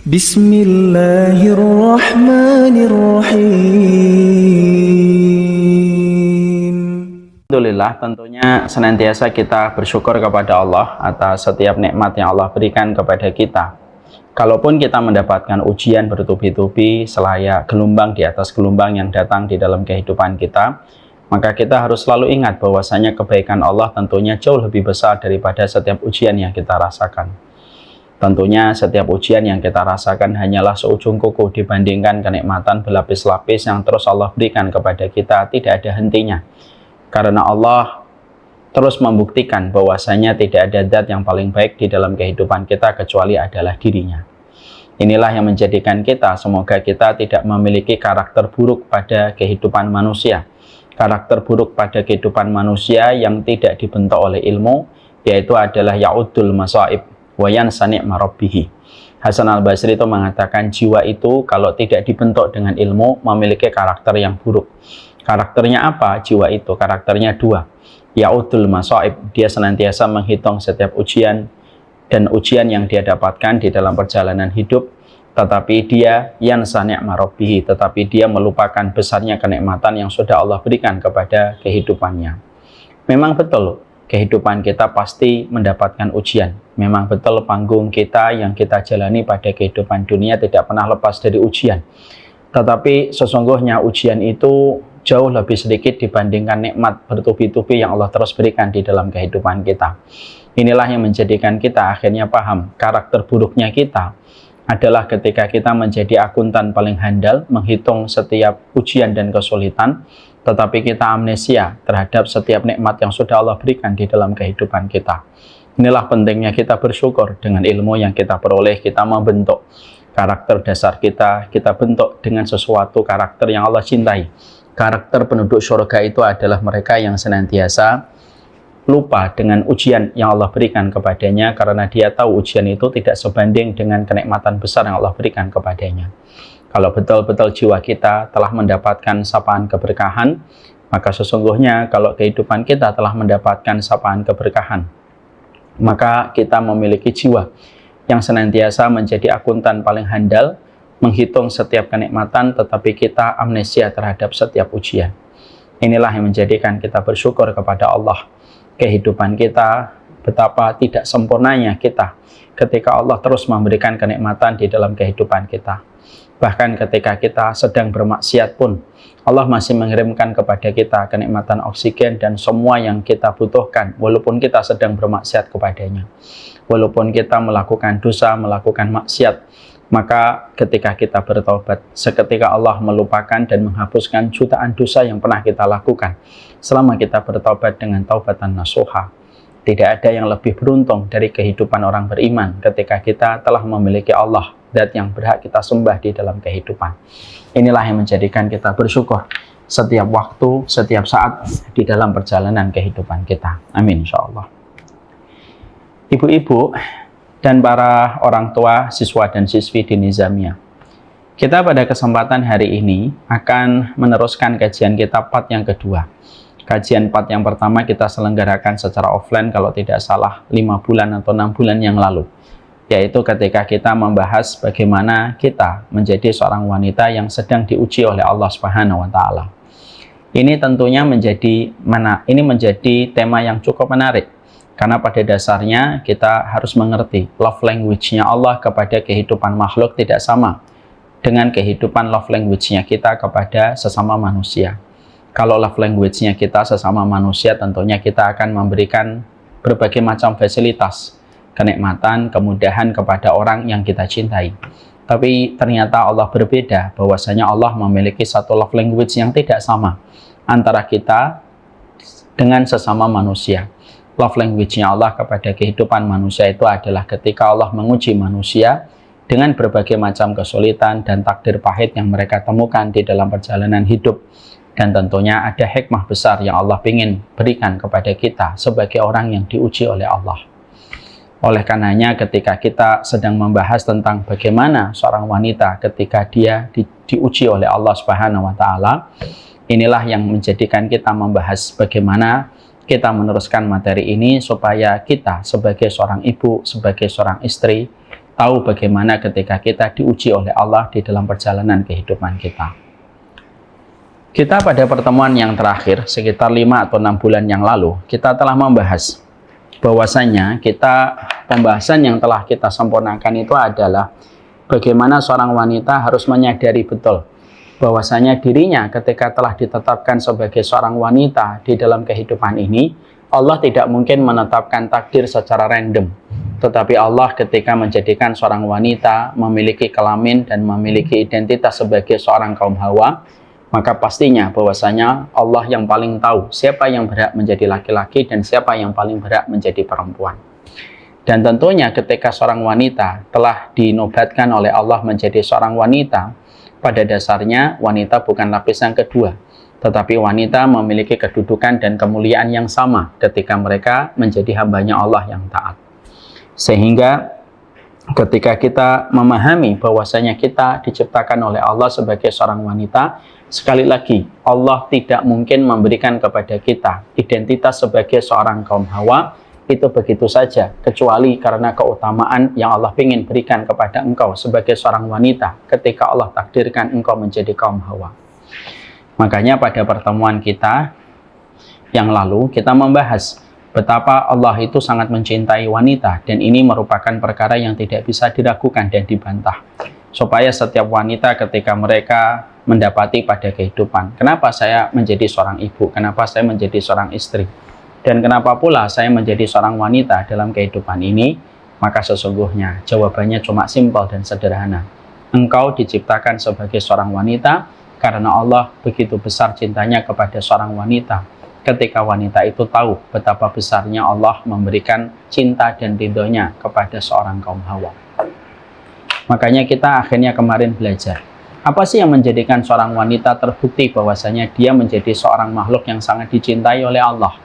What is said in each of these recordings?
Bismillahirrahmanirrahim. Alhamdulillah, tentunya senantiasa kita bersyukur kepada Allah atas setiap nikmat yang Allah berikan kepada kita. Kalaupun kita mendapatkan ujian bertubi-tubi selayak gelombang di atas gelombang yang datang di dalam kehidupan kita, maka kita harus selalu ingat bahwasanya kebaikan Allah tentunya jauh lebih besar daripada setiap ujian yang kita rasakan. Tentunya setiap ujian yang kita rasakan hanyalah seujung kuku dibandingkan kenikmatan berlapis-lapis yang terus Allah berikan kepada kita, tidak ada hentinya. Karena Allah terus membuktikan bahwasanya tidak ada zat yang paling baik di dalam kehidupan kita kecuali adalah dirinya. Inilah yang menjadikan kita, semoga kita tidak memiliki karakter buruk pada kehidupan manusia. Karakter buruk pada kehidupan manusia yang tidak dibentuk oleh ilmu, yaitu adalah ya'udul masaib wayan sani' marabbihi. Hasan al-Basri itu mengatakan jiwa itu kalau tidak dibentuk dengan ilmu memiliki karakter yang buruk. Karakternya apa jiwa itu? Karakternya dua. Ya'udul masaib, dia senantiasa menghitung setiap ujian dan ujian yang dia dapatkan di dalam perjalanan hidup, tetapi dia yansa ni'ma rabbihi, tetapi dia melupakan besarnya kenikmatan yang sudah Allah berikan kepada kehidupannya. Memang betul kehidupan kita pasti mendapatkan ujian. Memang betul panggung kita yang kita jalani pada kehidupan dunia tidak pernah lepas dari ujian. Tetapi sesungguhnya ujian itu jauh lebih sedikit dibandingkan nikmat bertubi-tubi yang Allah terus berikan di dalam kehidupan kita. Inilah yang menjadikan kita akhirnya paham karakter buruknya kita adalah ketika kita menjadi akuntan paling handal menghitung setiap ujian dan kesulitan, tetapi kita amnesia terhadap setiap nikmat yang sudah Allah berikan di dalam kehidupan kita. Inilah pentingnya kita bersyukur dengan ilmu yang kita peroleh, kita membentuk karakter dasar kita bentuk dengan sesuatu karakter yang Allah cintai. Karakter penduduk surga itu adalah mereka yang senantiasa lupa dengan ujian yang Allah berikan kepadanya, karena dia tahu ujian itu tidak sebanding dengan kenikmatan besar yang Allah berikan kepadanya. Kalau betul-betul jiwa kita telah mendapatkan sapaan keberkahan, maka sesungguhnya kalau kehidupan kita telah mendapatkan sapaan keberkahan, maka kita memiliki jiwa yang senantiasa menjadi akuntan paling handal, menghitung setiap kenikmatan, tetapi kita amnesia terhadap setiap ujian. Inilah yang menjadikan kita bersyukur kepada Allah. Kehidupan kita, betapa tidak sempurnanya kita ketika Allah terus memberikan kenikmatan di dalam kehidupan kita. Bahkan ketika kita sedang bermaksiat pun, Allah masih mengirimkan kepada kita kenikmatan oksigen dan semua yang kita butuhkan, walaupun kita sedang bermaksiat kepadanya. Walaupun kita melakukan dosa, melakukan maksiat, maka ketika kita bertobat, seketika Allah melupakan dan menghapuskan jutaan dosa yang pernah kita lakukan. Selama kita bertobat dengan taubatan nasuha, tidak ada yang lebih beruntung dari kehidupan orang beriman ketika kita telah memiliki Allah, zat yang berhak kita sembah di dalam kehidupan. Inilah yang menjadikan kita bersyukur setiap waktu, setiap saat di dalam perjalanan kehidupan kita. Amin insyaallah. Ibu-ibu dan para orang tua, siswa dan siswi di Nizamiyah, kita pada kesempatan hari ini akan meneruskan kajian kita part yang kedua. Kajian part yang pertama kita selenggarakan secara offline kalau tidak salah 5 bulan atau 6 bulan yang lalu, yaitu ketika kita membahas bagaimana kita menjadi seorang wanita yang sedang diuji oleh Allah Subhanahu wa Ta'ala. Ini tentunya menjadi tema yang cukup menarik, karena pada dasarnya kita harus mengerti love language-nya Allah kepada kehidupan makhluk tidak sama dengan kehidupan love language-nya kita kepada sesama manusia. Kalau love language-nya kita sesama manusia, tentunya kita akan memberikan berbagai macam fasilitas, kenikmatan, kemudahan kepada orang yang kita cintai. Tapi ternyata Allah berbeda, bahwasanya Allah memiliki satu love language yang tidak sama antara kita dengan sesama manusia. Love language-nya Allah kepada kehidupan manusia itu adalah ketika Allah menguji manusia dengan berbagai macam kesulitan dan takdir pahit yang mereka temukan di dalam perjalanan hidup. Dan tentunya ada hikmah besar yang Allah ingin berikan kepada kita sebagai orang yang diuji oleh Allah. Oleh karenanya ketika kita sedang membahas tentang bagaimana seorang wanita ketika dia diuji oleh Allah Subhanahu wa Ta'ala, inilah yang menjadikan kita membahas bagaimana kita meneruskan materi ini supaya kita sebagai seorang ibu, sebagai seorang istri, tahu bagaimana ketika kita diuji oleh Allah di dalam perjalanan kehidupan kita. Kita pada pertemuan yang terakhir, sekitar 5 atau 6 bulan yang lalu, kita telah membahas bahwasanya pembahasan yang telah kita sempurnakan itu adalah bagaimana seorang wanita harus menyadari betul bahwasanya dirinya ketika telah ditetapkan sebagai seorang wanita di dalam kehidupan ini, Allah tidak mungkin menetapkan takdir secara random. Tetapi Allah ketika menjadikan seorang wanita memiliki kelamin dan memiliki identitas sebagai seorang kaum Hawa, maka pastinya bahwasanya Allah yang paling tahu siapa yang berhak menjadi laki-laki dan siapa yang paling berhak menjadi perempuan. Dan tentunya ketika seorang wanita telah dinobatkan oleh Allah menjadi seorang wanita, pada dasarnya wanita bukan lapis yang kedua, tetapi wanita memiliki kedudukan dan kemuliaan yang sama ketika mereka menjadi hambanya Allah yang taat. Sehingga ketika kita memahami bahwasanya kita diciptakan oleh Allah sebagai seorang wanita, sekali lagi Allah tidak mungkin memberikan kepada kita identitas sebagai seorang kaum Hawa itu begitu saja, kecuali karena keutamaan yang Allah ingin berikan kepada engkau sebagai seorang wanita ketika Allah takdirkan engkau menjadi kaum Hawa. Makanya pada pertemuan kita yang lalu kita membahas betapa Allah itu sangat mencintai wanita, dan ini merupakan perkara yang tidak bisa diragukan dan dibantah. Supaya setiap wanita ketika mereka mendapati pada kehidupan, kenapa saya menjadi seorang ibu, kenapa saya menjadi seorang istri, dan kenapa pula saya menjadi seorang wanita dalam kehidupan ini, maka sesungguhnya jawabannya cuma simpel dan sederhana. Engkau diciptakan sebagai seorang wanita karena Allah begitu besar cintanya kepada seorang wanita. Ketika wanita itu tahu betapa besarnya Allah memberikan cinta dan ridhonya kepada seorang kaum Hawa. Makanya kita akhirnya kemarin belajar, apa sih yang menjadikan seorang wanita terbukti bahwasanya dia menjadi seorang makhluk yang sangat dicintai oleh Allah.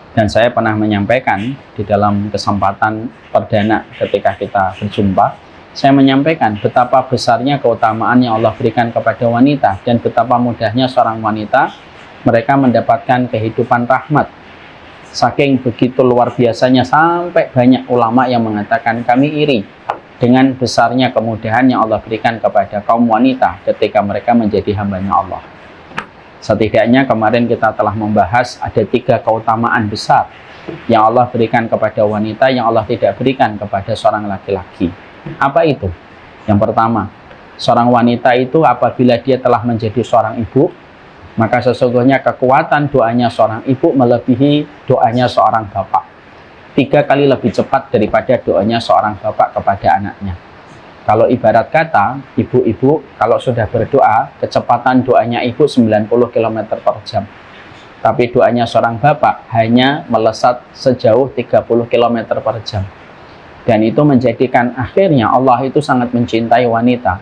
Dan saya pernah menyampaikan di dalam kesempatan perdana ketika kita berjumpa, saya menyampaikan betapa besarnya keutamaan yang Allah berikan kepada wanita dan betapa mudahnya seorang wanita mereka mendapatkan kehidupan rahmat. Saking begitu luar biasanya sampai banyak ulama yang mengatakan kami iri dengan besarnya kemudahan yang Allah berikan kepada kaum wanita ketika mereka menjadi hambanya Allah. Setidaknya kemarin kita telah membahas ada 3 keutamaan besar yang Allah berikan kepada wanita yang Allah tidak berikan kepada seorang laki-laki. Apa itu? Yang pertama, seorang wanita itu apabila dia telah menjadi seorang ibu, maka sesungguhnya kekuatan doanya seorang ibu melebihi doanya seorang bapak. 3 kali lebih cepat daripada doanya seorang bapak kepada anaknya. Kalau ibarat kata, ibu-ibu kalau sudah berdoa, kecepatan doanya ibu 90 km per jam. Tapi doanya seorang bapak hanya melesat sejauh 30 km per jam. Dan itu menjadikan akhirnya Allah itu sangat mencintai wanita.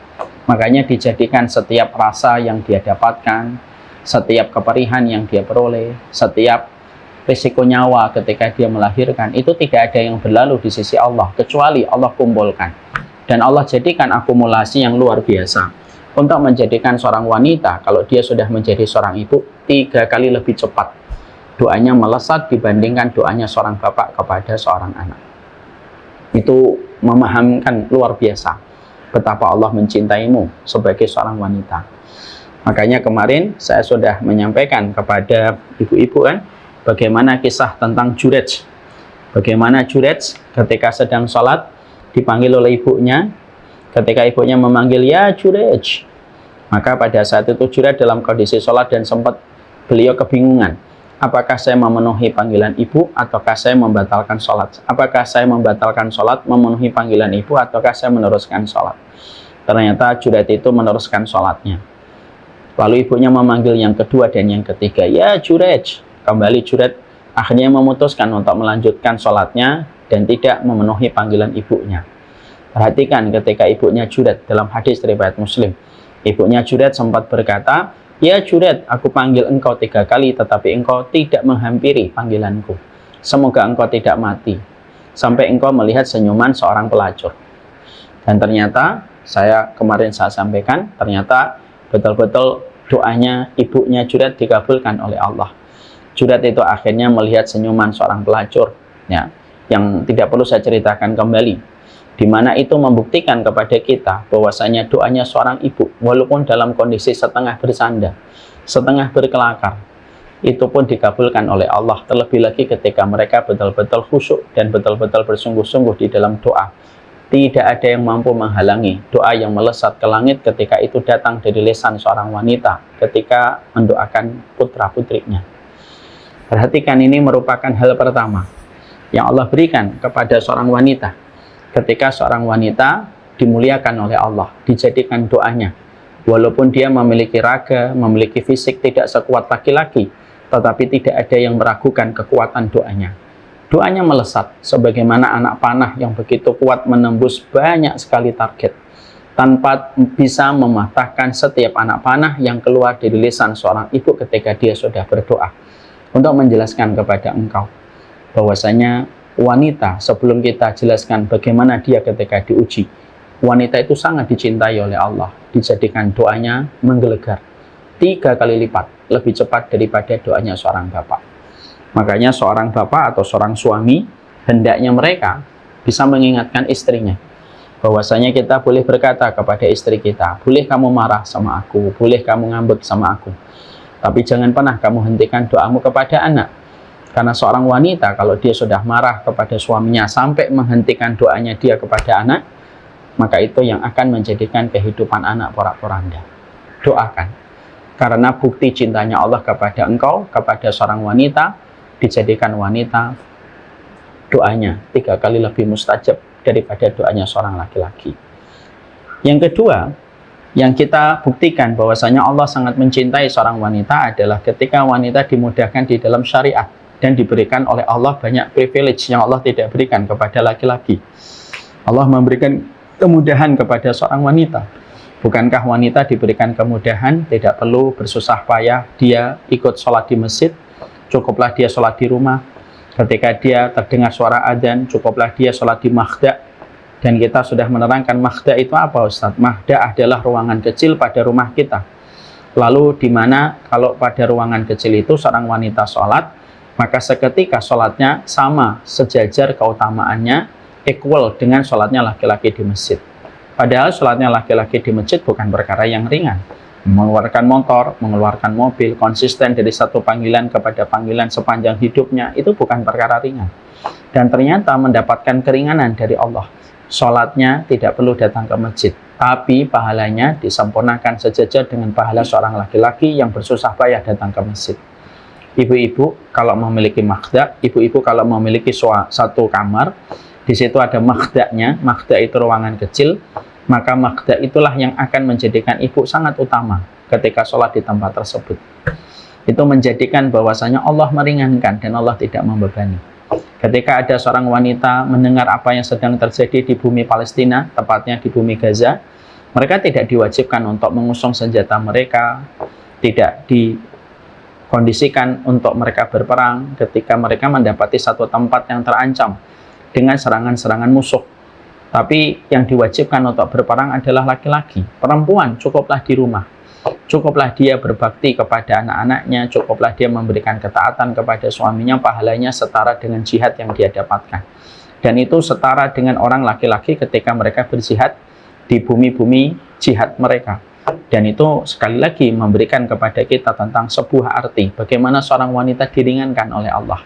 Makanya dijadikan setiap rasa yang dia dapatkan, setiap keperihan yang dia peroleh, setiap risiko nyawa ketika dia melahirkan, itu tidak ada yang berlalu di sisi Allah, kecuali Allah kumpulkan. Dan Allah jadikan akumulasi yang luar biasa untuk menjadikan seorang wanita, kalau dia sudah menjadi seorang ibu, 3 kali lebih cepat doanya melesat dibandingkan doanya seorang bapak kepada seorang anak. Itu memahamkan luar biasa betapa Allah mencintaimu sebagai seorang wanita. Makanya kemarin saya sudah menyampaikan kepada ibu-ibu kan, bagaimana kisah tentang Jurej. Bagaimana Jurej ketika sedang sholat dipanggil oleh ibunya, ketika ibunya memanggil ya Jurej, maka pada saat itu Jurej dalam kondisi sholat dan sempat beliau kebingungan, apakah saya memenuhi panggilan ibu ataukah saya membatalkan sholat, apakah saya membatalkan sholat memenuhi panggilan ibu ataukah saya meneruskan sholat. Ternyata Jurej itu meneruskan sholatnya. Lalu ibunya memanggil yang kedua dan yang ketiga, ya Jurej. Kembali Jurej akhirnya memutuskan untuk melanjutkan sholatnya dan tidak memenuhi panggilan ibunya. Perhatikan ketika ibunya Jurej dalam hadis riwayat Muslim. Ibunya Jurej sempat berkata, ya Jurej, aku panggil engkau 3 kali tetapi engkau tidak menghampiri panggilanku. Semoga engkau tidak mati. Sampai engkau melihat senyuman seorang pelacur. Dan ternyata, kemarin saya sampaikan, ternyata betul-betul doanya ibunya Jurej dikabulkan oleh Allah. Jurej itu akhirnya melihat senyuman seorang pelacur, ya, yang tidak perlu saya ceritakan kembali. di mana itu membuktikan kepada kita bahwasanya doanya seorang ibu, walaupun dalam kondisi setengah bersandar, setengah berkelakar, itu pun dikabulkan oleh Allah, terlebih lagi ketika mereka betul-betul khusyuk dan betul-betul bersungguh-sungguh di dalam doa. Tidak ada yang mampu menghalangi doa yang melesat ke langit ketika itu datang dari lisan seorang wanita ketika mendoakan putra-putrinya. Perhatikan, ini merupakan hal pertama yang Allah berikan kepada seorang wanita. Ketika seorang wanita dimuliakan oleh Allah, dijadikan doanya, walaupun dia memiliki raga, memiliki fisik tidak sekuat laki-laki, tetapi tidak ada yang meragukan kekuatan doanya. Doanya melesat sebagaimana anak panah yang begitu kuat menembus banyak sekali target, tanpa bisa mematahkan setiap anak panah yang keluar dari lisan seorang ibu ketika dia sudah berdoa. Untuk menjelaskan kepada engkau bahwasanya wanita, sebelum kita jelaskan bagaimana dia ketika diuji, wanita itu sangat dicintai oleh Allah, dijadikan doanya menggelegar 3 kali lipat, lebih cepat daripada doanya seorang bapak. Makanya seorang bapak atau seorang suami, hendaknya mereka bisa mengingatkan istrinya, bahwasanya kita boleh berkata kepada istri kita, boleh kamu marah sama aku, boleh kamu ngambek sama aku, tapi jangan pernah kamu hentikan doamu kepada anak. Karena seorang wanita kalau dia sudah marah kepada suaminya sampai menghentikan doanya dia kepada anak, maka itu yang akan menjadikan kehidupan anak porak-poranda. Doakan, karena bukti cintanya Allah kepada engkau, kepada seorang wanita, dijadikan wanita doanya 3 kali lebih mustajab daripada doanya seorang laki-laki. Yang kedua, yang kita buktikan bahwasanya Allah sangat mencintai seorang wanita adalah ketika wanita dimudahkan di dalam syariat dan diberikan oleh Allah banyak privilege yang Allah tidak berikan kepada laki-laki. Allah memberikan kemudahan kepada seorang wanita. Bukankah wanita diberikan kemudahan, tidak perlu bersusah payah dia ikut sholat di masjid, cukuplah dia sholat di rumah. Ketika dia terdengar suara adzan, cukuplah dia sholat di makhda. Dan kita sudah menerangkan makhda itu apa, Ustaz? Makhda adalah ruangan kecil pada rumah kita. Lalu di mana kalau pada ruangan kecil itu seorang wanita sholat, maka seketika sholatnya sama, sejajar keutamaannya, equal dengan sholatnya laki-laki di masjid. Padahal sholatnya laki-laki di masjid bukan perkara yang ringan. Mengeluarkan motor, mengeluarkan mobil, konsisten dari satu panggilan kepada panggilan sepanjang hidupnya, itu bukan perkara ringan. Dan ternyata mendapatkan keringanan dari Allah. Sholatnya tidak perlu datang ke masjid, tapi pahalanya disempurnakan sejajar dengan pahala seorang laki-laki yang bersusah payah datang ke masjid. Ibu-ibu kalau memiliki makhda, ibu-ibu kalau memiliki satu kamar, di situ ada makhdanya, makhda itu ruangan kecil, maka makhda itulah yang akan menjadikan ibu sangat utama ketika sholat di tempat tersebut. Itu menjadikan bahwasanya Allah meringankan dan Allah tidak membebani. Ketika ada seorang wanita mendengar apa yang sedang terjadi di bumi Palestina, tepatnya di bumi Gaza, mereka tidak diwajibkan untuk mengusung senjata mereka, tidak dikondisikan untuk mereka berperang ketika mereka mendapati satu tempat yang terancam dengan serangan-serangan musuh. Tapi yang diwajibkan untuk berperang adalah laki-laki. Perempuan cukuplah di rumah, cukuplah dia berbakti kepada anak-anaknya, cukuplah dia memberikan ketaatan kepada suaminya, pahalanya setara dengan jihad yang dia dapatkan. Dan itu setara dengan orang laki-laki ketika mereka berjihad di bumi-bumi jihad mereka. Dan itu sekali lagi memberikan kepada kita tentang sebuah arti bagaimana seorang wanita diringankan oleh Allah.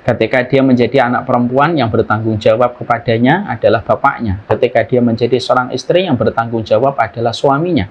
Ketika dia menjadi anak perempuan, yang bertanggung jawab kepadanya adalah bapaknya. Ketika dia menjadi seorang istri, yang bertanggung jawab adalah suaminya.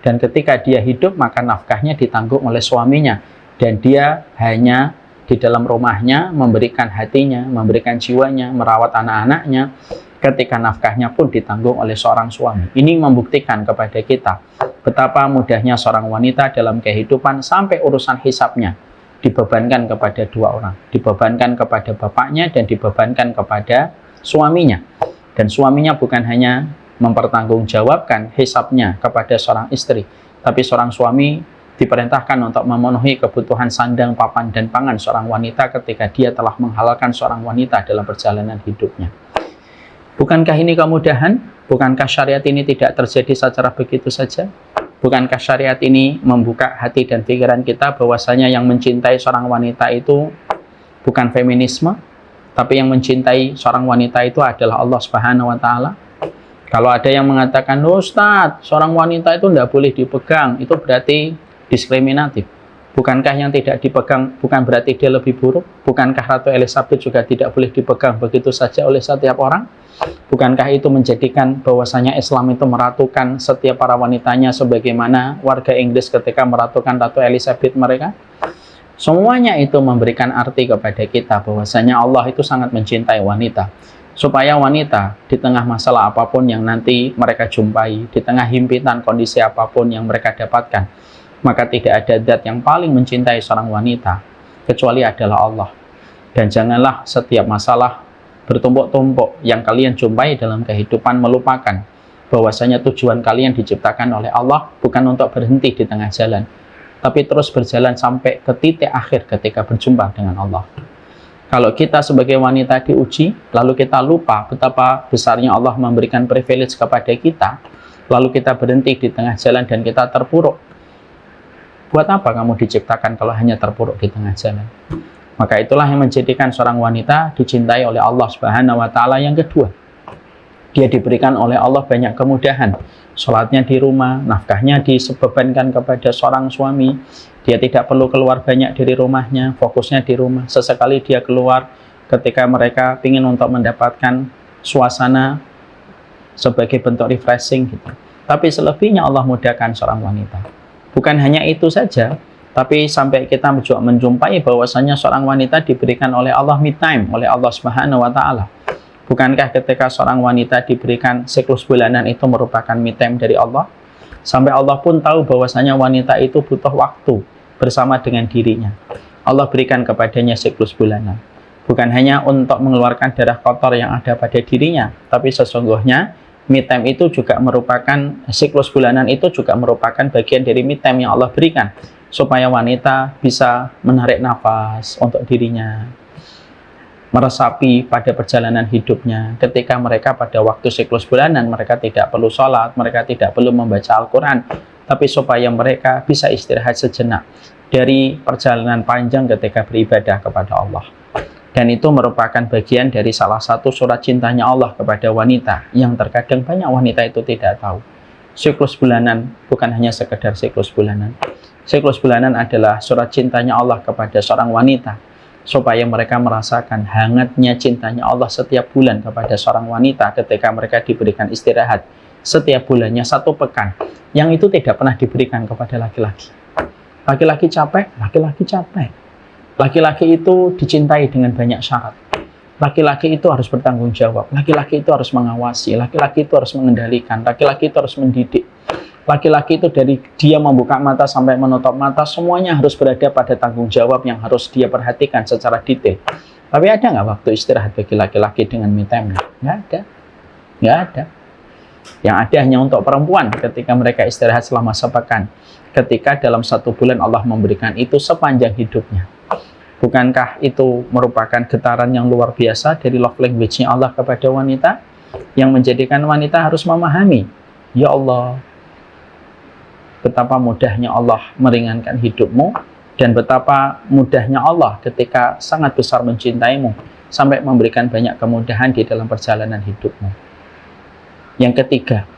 Dan ketika dia hidup, maka nafkahnya ditanggung oleh suaminya. Dan dia hanya di dalam rumahnya memberikan hatinya, memberikan jiwanya, merawat anak-anaknya. Ketika nafkahnya pun ditanggung oleh seorang suami. Ini membuktikan kepada kita betapa mudahnya seorang wanita dalam kehidupan sampai urusan hisabnya dibebankan kepada dua orang, dibebankan kepada bapaknya dan dibebankan kepada suaminya. Dan suaminya bukan hanya mempertanggungjawabkan hisabnya kepada seorang istri, tapi seorang suami diperintahkan untuk memenuhi kebutuhan sandang, papan, dan pangan seorang wanita ketika dia telah menghalalkan seorang wanita dalam perjalanan hidupnya. Bukankah ini kemudahan? Bukankah syariat ini tidak terjadi secara begitu saja? Bukankah syariat ini membuka hati dan pikiran kita bahwasanya yang mencintai seorang wanita itu bukan feminisme, Tapi yang mencintai seorang wanita itu adalah Allah Subhanahu wa taala. Kalau ada yang mengatakan, "Oh, Ustaz, seorang wanita itu tidak boleh dipegang," itu berarti diskriminatif. Bukankah yang tidak dipegang bukan berarti dia lebih buruk? Bukankah Ratu Elizabeth juga tidak boleh dipegang begitu saja oleh setiap orang? Bukankah itu menjadikan bahwasanya Islam itu meratukan setiap para wanitanya sebagaimana warga Inggris ketika meratukan Ratu Elizabeth mereka? Semuanya itu memberikan arti kepada kita bahwasanya Allah itu sangat mencintai wanita. Supaya wanita di tengah masalah apapun yang nanti mereka jumpai, di tengah himpitan kondisi apapun yang mereka dapatkan, maka tidak ada zat yang paling mencintai seorang wanita kecuali adalah Allah. Dan janganlah setiap masalah bertumpuk-tumpuk yang kalian jumpai dalam kehidupan melupakan bahwasanya tujuan kalian diciptakan oleh Allah bukan untuk berhenti di tengah jalan, tapi terus berjalan sampai ke titik akhir ketika berjumpa dengan Allah. Kalau kita sebagai wanita diuji, lalu kita lupa betapa besarnya Allah memberikan privilege kepada kita, lalu kita berhenti di tengah jalan dan kita terpuruk. Buat apa kamu diciptakan kalau hanya terpuruk di tengah jalan? Maka itulah yang menjadikan seorang wanita dicintai oleh Allah Subhanahu wa taala. Yang kedua, dia diberikan oleh Allah banyak kemudahan. Sholatnya di rumah, nafkahnya dibebankan kepada seorang suami. Dia tidak perlu keluar banyak dari rumahnya, fokusnya di rumah. Sesekali dia keluar ketika mereka ingin untuk mendapatkan suasana sebagai bentuk refreshing gitu. Tapi selebihnya Allah mudahkan seorang wanita. Bukan hanya itu saja, tapi sampai kita juga menjumpai bahwasanya seorang wanita diberikan oleh Allah me time, oleh Allah Subhanahu wa taala. Bukankah ketika seorang wanita diberikan siklus bulanan itu merupakan me time dari Allah? Sampai Allah pun tahu bahwasanya wanita itu butuh waktu bersama dengan dirinya. Allah berikan kepadanya siklus bulanan. Bukan hanya untuk mengeluarkan darah kotor yang ada pada dirinya, tapi sesungguhnya me time itu juga merupakan, siklus bulanan itu juga merupakan bagian dari me time yang Allah berikan supaya wanita bisa menarik nafas untuk dirinya, meresapi pada perjalanan hidupnya. Ketika mereka pada waktu siklus bulanan, mereka tidak perlu sholat, mereka tidak perlu membaca Al-Quran, tapi supaya mereka bisa istirahat sejenak dari perjalanan panjang ketika beribadah kepada Allah. Dan itu merupakan bagian dari salah satu surat cintanya Allah kepada wanita, yang terkadang banyak wanita itu tidak tahu. Siklus bulanan bukan hanya sekedar siklus bulanan. Siklus bulanan adalah surat cintanya Allah kepada seorang wanita, supaya mereka merasakan hangatnya cintanya Allah setiap bulan kepada seorang wanita ketika mereka diberikan istirahat setiap bulannya 1 pekan, yang itu tidak pernah diberikan kepada laki-laki. Laki-laki capek, laki-laki capek. Laki-laki itu dicintai dengan banyak syarat. Laki-laki itu harus bertanggung jawab, laki-laki itu harus mengawasi, laki-laki itu harus mengendalikan, laki-laki itu harus mendidik. Laki-laki itu dari dia membuka mata sampai menutup mata, semuanya harus berada pada tanggung jawab yang harus dia perhatikan secara detail. Tapi ada nggak waktu istirahat bagi laki-laki dengan me time? Nggak ada. Nggak ada. Yang ada hanya untuk perempuan ketika mereka istirahat selama sepekan. Ketika dalam 1 bulan Allah memberikan itu sepanjang hidupnya. Bukankah itu merupakan getaran yang luar biasa dari love language-nya Allah kepada wanita, yang menjadikan wanita harus memahami, ya Allah, betapa mudahnya Allah meringankan hidupmu, dan betapa mudahnya Allah ketika sangat besar mencintaimu sampai memberikan banyak kemudahan di dalam perjalanan hidupmu. Yang ketiga,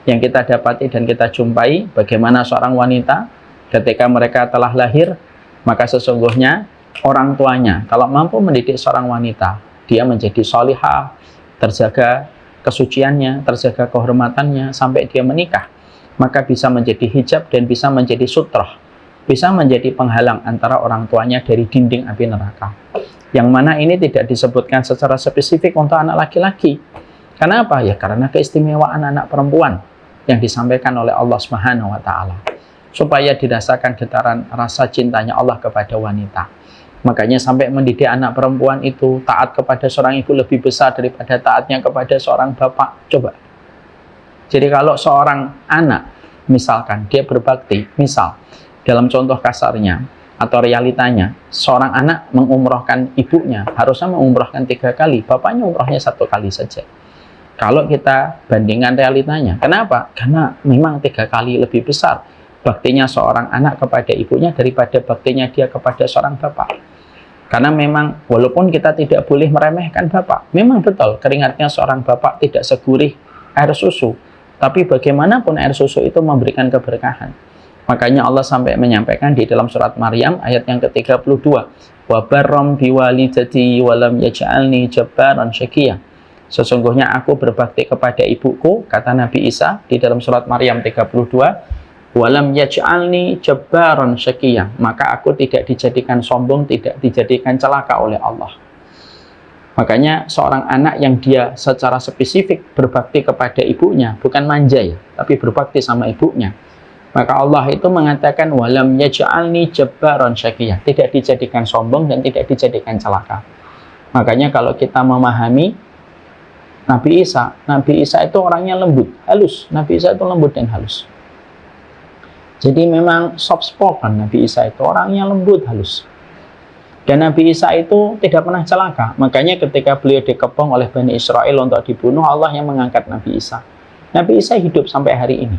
yang kita dapati dan kita jumpai, bagaimana seorang wanita ketika mereka telah lahir, maka sesungguhnya orang tuanya kalau mampu mendidik seorang wanita, dia menjadi sholihah, terjaga kesuciannya, terjaga kehormatannya sampai dia menikah, maka bisa menjadi hijab dan bisa menjadi sutrah, bisa menjadi penghalang antara orang tuanya dari dinding api neraka. Yang mana ini tidak disebutkan secara spesifik untuk anak laki-laki. Kenapa? Ya karena keistimewaan anak perempuan yang disampaikan oleh Allah Subhanahu wa taala, supaya dirasakan getaran rasa cintanya Allah kepada wanita. Makanya sampai mendidik anak perempuan itu taat kepada seorang ibu lebih besar daripada taatnya kepada seorang bapak. Coba. Jadi kalau seorang anak, misalkan dia berbakti, misal dalam contoh kasarnya atau realitanya, seorang anak mengumrohkan ibunya, harusnya mengumrohkan 3 kali, bapaknya umrohnya 1 kali saja. Kalau kita bandingkan realitanya, kenapa? Karena memang 3 kali lebih besar baktinya seorang anak kepada ibunya daripada baktinya dia kepada seorang bapak. Karena memang walaupun kita tidak boleh meremehkan bapak, memang betul keringatnya seorang bapak tidak segurih air susu, tapi bagaimanapun air susu itu memberikan keberkahan. Makanya Allah sampai menyampaikan di dalam surat Maryam ayat yang ke-32, wa barram biwalidati wa lam yaj'alni jabbaran syaqiyya. Sesungguhnya aku berbakti kepada ibuku, kata Nabi Isa di dalam surat Maryam 32, walam yaj'alni jabbaran syaqiyya, maka aku tidak dijadikan sombong, tidak dijadikan celaka oleh Allah. Makanya seorang anak yang dia secara spesifik berbakti kepada ibunya, bukan manja ya, tapi berbakti sama ibunya, maka Allah itu mengatakan walam yaj'alni jabbaran syaqiyya, tidak dijadikan sombong dan tidak dijadikan celaka. Makanya kalau kita memahami Nabi Isa itu orangnya lembut, halus. Nabi Isa itu lembut dan halus. Jadi memang soft spoken Nabi Isa itu, orangnya lembut, halus. Dan Nabi Isa itu tidak pernah celaka. Makanya ketika beliau dikepung oleh Bani Israel untuk dibunuh, Allah yang mengangkat Nabi Isa. Nabi Isa hidup sampai hari ini.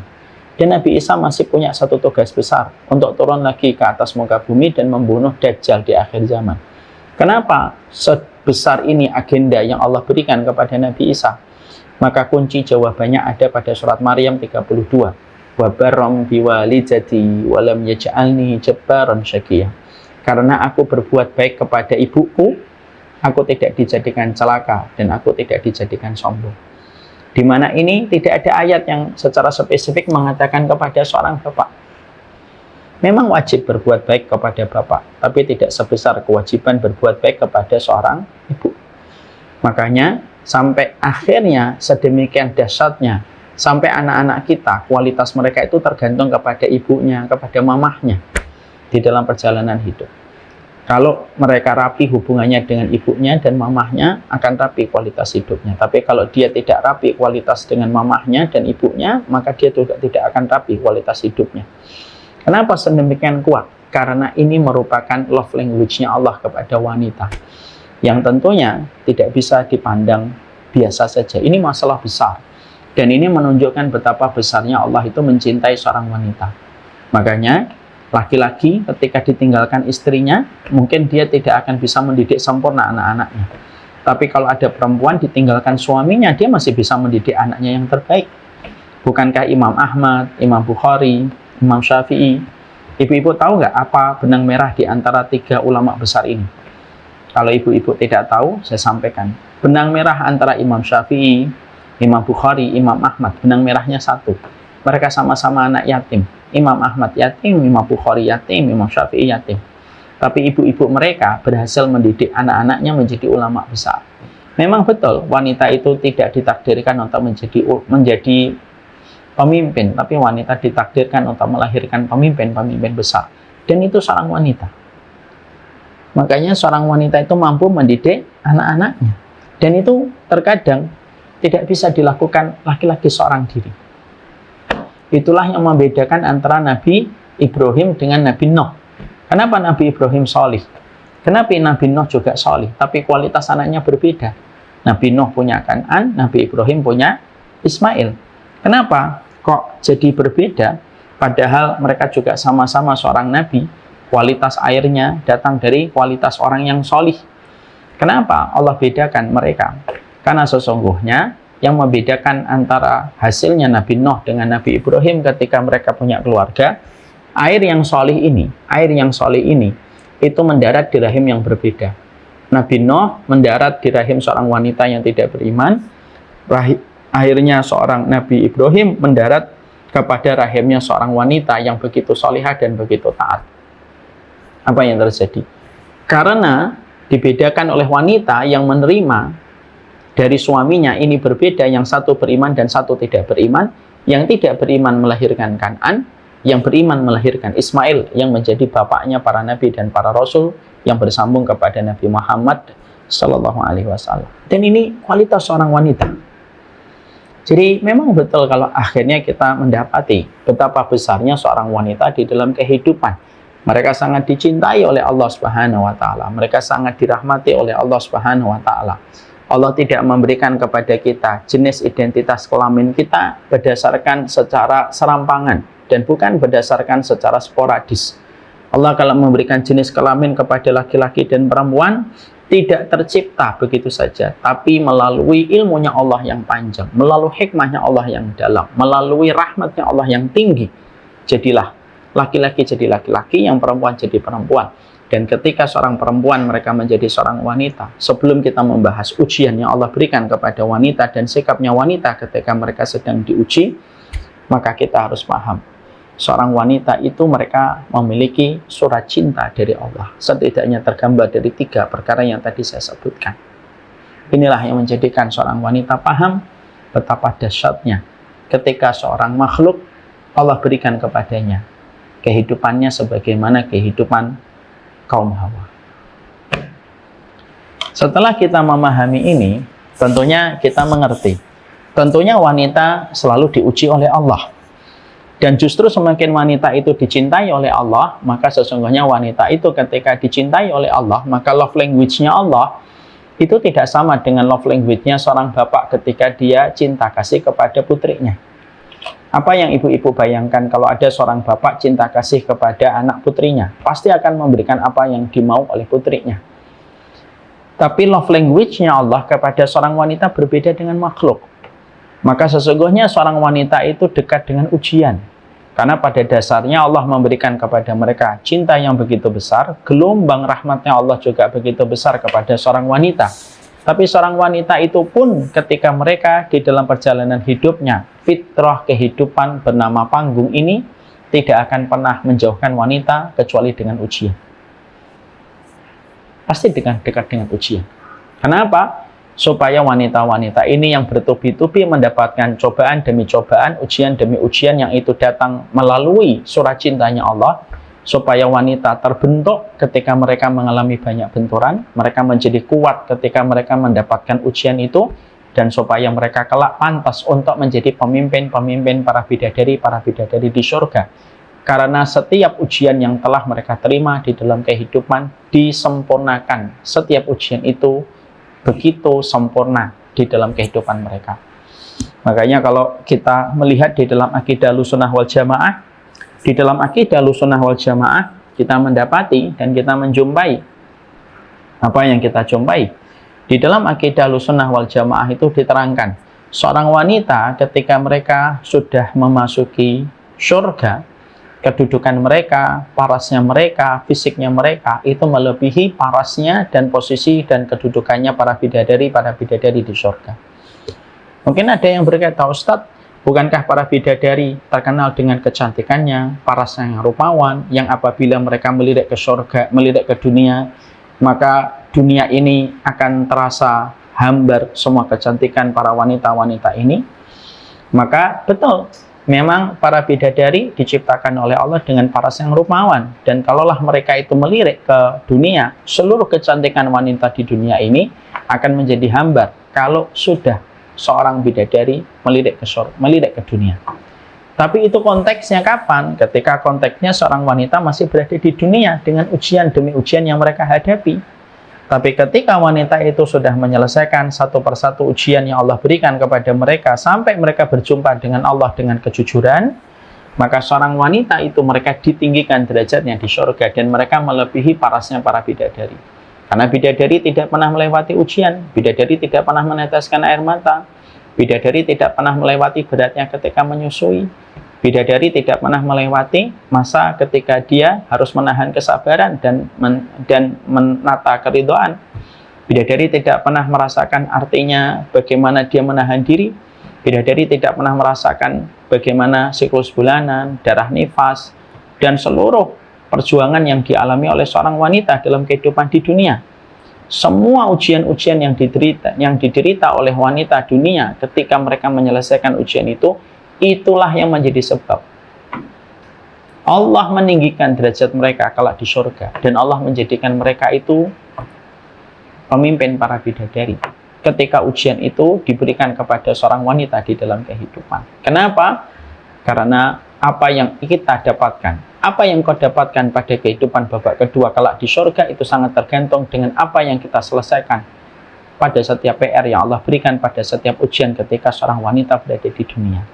Dan Nabi Isa masih punya satu tugas besar, untuk turun lagi ke atas muka bumi dan membunuh Dajjal di akhir zaman. Kenapa sebesar ini agenda yang Allah berikan kepada Nabi Isa? Maka kunci jawabannya ada pada surat Maryam 32. Wa barram biwalidati wa lam yaj'alni jabbaran syaqiyya. Karena aku berbuat baik kepada ibuku, aku tidak dijadikan celaka dan aku tidak dijadikan sombong. Di mana ini tidak ada ayat yang secara spesifik mengatakan kepada seorang bapak. Memang wajib berbuat baik kepada bapak, tapi tidak sebesar kewajiban berbuat baik kepada seorang ibu. Makanya sampai akhirnya sedemikian dahsyatnya, sampai anak-anak kita, kualitas mereka itu tergantung kepada ibunya, kepada mamahnya di dalam perjalanan hidup. Kalau mereka rapi hubungannya dengan ibunya dan mamahnya, akan rapi kualitas hidupnya. Tapi kalau dia tidak rapi kualitas dengan mamahnya dan ibunya, maka dia juga tidak akan rapi kualitas hidupnya. Kenapa sedemikian kuat? Karena ini merupakan love language-nya Allah kepada wanita, yang tentunya tidak bisa dipandang biasa saja. Ini masalah besar. Dan ini menunjukkan betapa besarnya Allah itu mencintai seorang wanita. Makanya, laki-laki ketika ditinggalkan istrinya, mungkin dia tidak akan bisa mendidik sempurna anak-anaknya. Tapi kalau ada perempuan ditinggalkan suaminya, dia masih bisa mendidik anaknya yang terbaik. Bukankah Imam Ahmad, Imam Bukhari, Imam Syafi'i, ibu-ibu tahu nggak apa benang merah di antara tiga ulama besar ini? Kalau ibu-ibu tidak tahu, saya sampaikan. Benang merah antara Imam Syafi'i, Imam Bukhari, Imam Ahmad, benang merahnya satu. Mereka sama-sama anak yatim. Imam Ahmad yatim, Imam Bukhari yatim, Imam Syafi'i yatim. Tapi ibu-ibu mereka berhasil mendidik anak-anaknya menjadi ulama besar. Memang betul, wanita itu tidak ditakdirkan untuk menjadi pemimpin, tapi wanita ditakdirkan untuk melahirkan pemimpin-pemimpin besar. Dan itu seorang wanita. Makanya seorang wanita itu mampu mendidik anak-anaknya. Dan itu terkadang tidak bisa dilakukan laki-laki seorang diri. Itulah yang membedakan antara Nabi Ibrahim dengan Nabi Nuh. Kenapa Nabi Ibrahim solih? Kenapa Nabi Nuh juga solih? Tapi kualitas anaknya berbeda. Nabi Nuh punya Kan'an, Nabi Ibrahim punya Ismail. Kenapa kok jadi berbeda? Padahal mereka juga sama-sama seorang Nabi. Kualitas airnya datang dari kualitas orang yang solih. Kenapa Allah bedakan mereka? Karena sesungguhnya yang membedakan antara hasilnya Nabi Nuh dengan Nabi Ibrahim ketika mereka punya keluarga, air yang solih ini itu mendarat di rahim yang berbeda. Nabi Nuh mendarat di rahim seorang wanita yang tidak beriman. Akhirnya seorang Nabi Ibrahim mendarat kepada rahimnya seorang wanita yang begitu solihah dan begitu taat. Apa yang terjadi? Karena dibedakan oleh wanita yang menerima dari suaminya ini berbeda, yang satu beriman dan satu tidak beriman. Yang tidak beriman melahirkan Kan'an, yang beriman melahirkan Ismail yang menjadi bapaknya para nabi dan para rasul yang bersambung kepada Nabi Muhammad Sallallahu Alaihi Wasallam. Dan ini kualitas seorang wanita. Jadi memang betul kalau akhirnya kita mendapati betapa besarnya seorang wanita di dalam kehidupan. Mereka sangat dicintai oleh Allah Subhanahu wa taala. Mereka sangat dirahmati oleh Allah Subhanahu wa taala. Allah tidak memberikan kepada kita jenis identitas kelamin kita berdasarkan secara serampangan dan bukan berdasarkan secara sporadis. Allah kalau memberikan jenis kelamin kepada laki-laki dan perempuan, tidak tercipta begitu saja, tapi melalui ilmunya Allah yang panjang, melalui hikmahnya Allah yang dalam, melalui rahmatnya Allah yang tinggi. Jadilah laki-laki jadi laki-laki, yang perempuan jadi perempuan. Dan ketika seorang perempuan mereka menjadi seorang wanita, sebelum kita membahas ujian yang Allah berikan kepada wanita dan sikapnya wanita ketika mereka sedang diuji, maka kita harus paham, seorang wanita itu mereka memiliki surat cinta dari Allah. Setidaknya tergambar dari 3 perkara yang tadi saya sebutkan. Inilah yang menjadikan seorang wanita paham betapa dahsyatnya ketika seorang makhluk Allah berikan kepadanya kehidupannya sebagaimana kehidupan kaum Hawa. Setelah kita memahami ini, tentunya kita mengerti, tentunya wanita selalu diuji oleh Allah. Dan justru semakin wanita itu dicintai oleh Allah, maka sesungguhnya wanita itu ketika dicintai oleh Allah, maka love language-nya Allah itu tidak sama dengan love language-nya seorang bapak ketika dia cinta kasih kepada putrinya. Apa yang ibu-ibu bayangkan kalau ada seorang bapak cinta kasih kepada anak putrinya? Pasti akan memberikan apa yang dimau oleh putrinya. Tapi love language-nya Allah kepada seorang wanita berbeda dengan makhluk. Maka sesungguhnya seorang wanita itu dekat dengan ujian. Karena pada dasarnya Allah memberikan kepada mereka cinta yang begitu besar, gelombang rahmatnya Allah juga begitu besar kepada seorang wanita. Tapi seorang wanita itu pun ketika mereka di dalam perjalanan hidupnya, fitrah kehidupan bernama panggung ini tidak akan pernah menjauhkan wanita kecuali dengan ujian. Pasti dekat dengan ujian. Kenapa? Supaya wanita-wanita ini yang bertubi-tubi mendapatkan cobaan demi cobaan, ujian demi ujian yang itu datang melalui surat cintanya Allah, supaya wanita terbentuk ketika mereka mengalami banyak benturan, mereka menjadi kuat ketika mereka mendapatkan ujian itu, dan supaya mereka kelak pantas untuk menjadi pemimpin-pemimpin para bidadari di surga. Karena setiap ujian yang telah mereka terima di dalam kehidupan disempurnakan. Setiap ujian itu begitu sempurna di dalam kehidupan mereka. Makanya kalau kita melihat di dalam akidah Ahlussunnah wal Jamaah, di dalam akidah Ahlussunnah wal Jamaah kita mendapati dan kita menjumpai apa yang kita jumpai. Di dalam akidah Ahlussunnah wal Jamaah itu diterangkan, seorang wanita ketika mereka sudah memasuki surga, kedudukan mereka, parasnya mereka, fisiknya mereka itu melebihi parasnya dan posisi dan kedudukannya para bidadari di surga. Mungkin ada yang berkata, Ustadz, bukankah para bidadari terkenal dengan kecantikannya, parasnya yang rupawan, yang apabila mereka melirik ke surga, melirik ke dunia, maka dunia ini akan terasa hambar semua kecantikan para wanita-wanita ini? Maka betul, memang para bidadari diciptakan oleh Allah dengan paras yang rupawan. Dan kalaulah mereka itu melirik ke dunia, seluruh kecantikan wanita di dunia ini akan menjadi hambar kalau sudah seorang bidadari melirik ke dunia. Tapi itu konteksnya kapan? Ketika konteksnya seorang wanita masih berada di dunia dengan ujian demi ujian yang mereka hadapi. Tapi ketika wanita itu sudah menyelesaikan satu persatu ujian yang Allah berikan kepada mereka sampai mereka berjumpa dengan Allah dengan kejujuran, maka seorang wanita itu mereka ditinggikan derajatnya di surga dan mereka melebihi parasnya para bidadari. Karena bidadari tidak pernah melewati ujian, bidadari tidak pernah meneteskan air mata, bidadari tidak pernah melewati beratnya ketika menyusui, bidadari tidak pernah melewati masa ketika dia harus menahan kesabaran dan menata keridhaan. Bidadari tidak pernah merasakan artinya bagaimana dia menahan diri. Bidadari tidak pernah merasakan bagaimana siklus bulanan, darah nifas, dan seluruh perjuangan yang dialami oleh seorang wanita dalam kehidupan di dunia. Semua ujian-ujian yang diderita oleh wanita dunia ketika mereka menyelesaikan ujian itu, itulah yang menjadi sebab Allah meninggikan derajat mereka kelak di surga, dan Allah menjadikan mereka itu pemimpin para bidadari ketika ujian itu diberikan kepada seorang wanita di dalam kehidupan. Kenapa? Karena apa yang kita dapatkan, apa yang kau dapatkan pada kehidupan babak kedua kelak di surga itu sangat tergantung dengan apa yang kita selesaikan pada setiap PR yang Allah berikan pada setiap ujian ketika seorang wanita berada di dunia.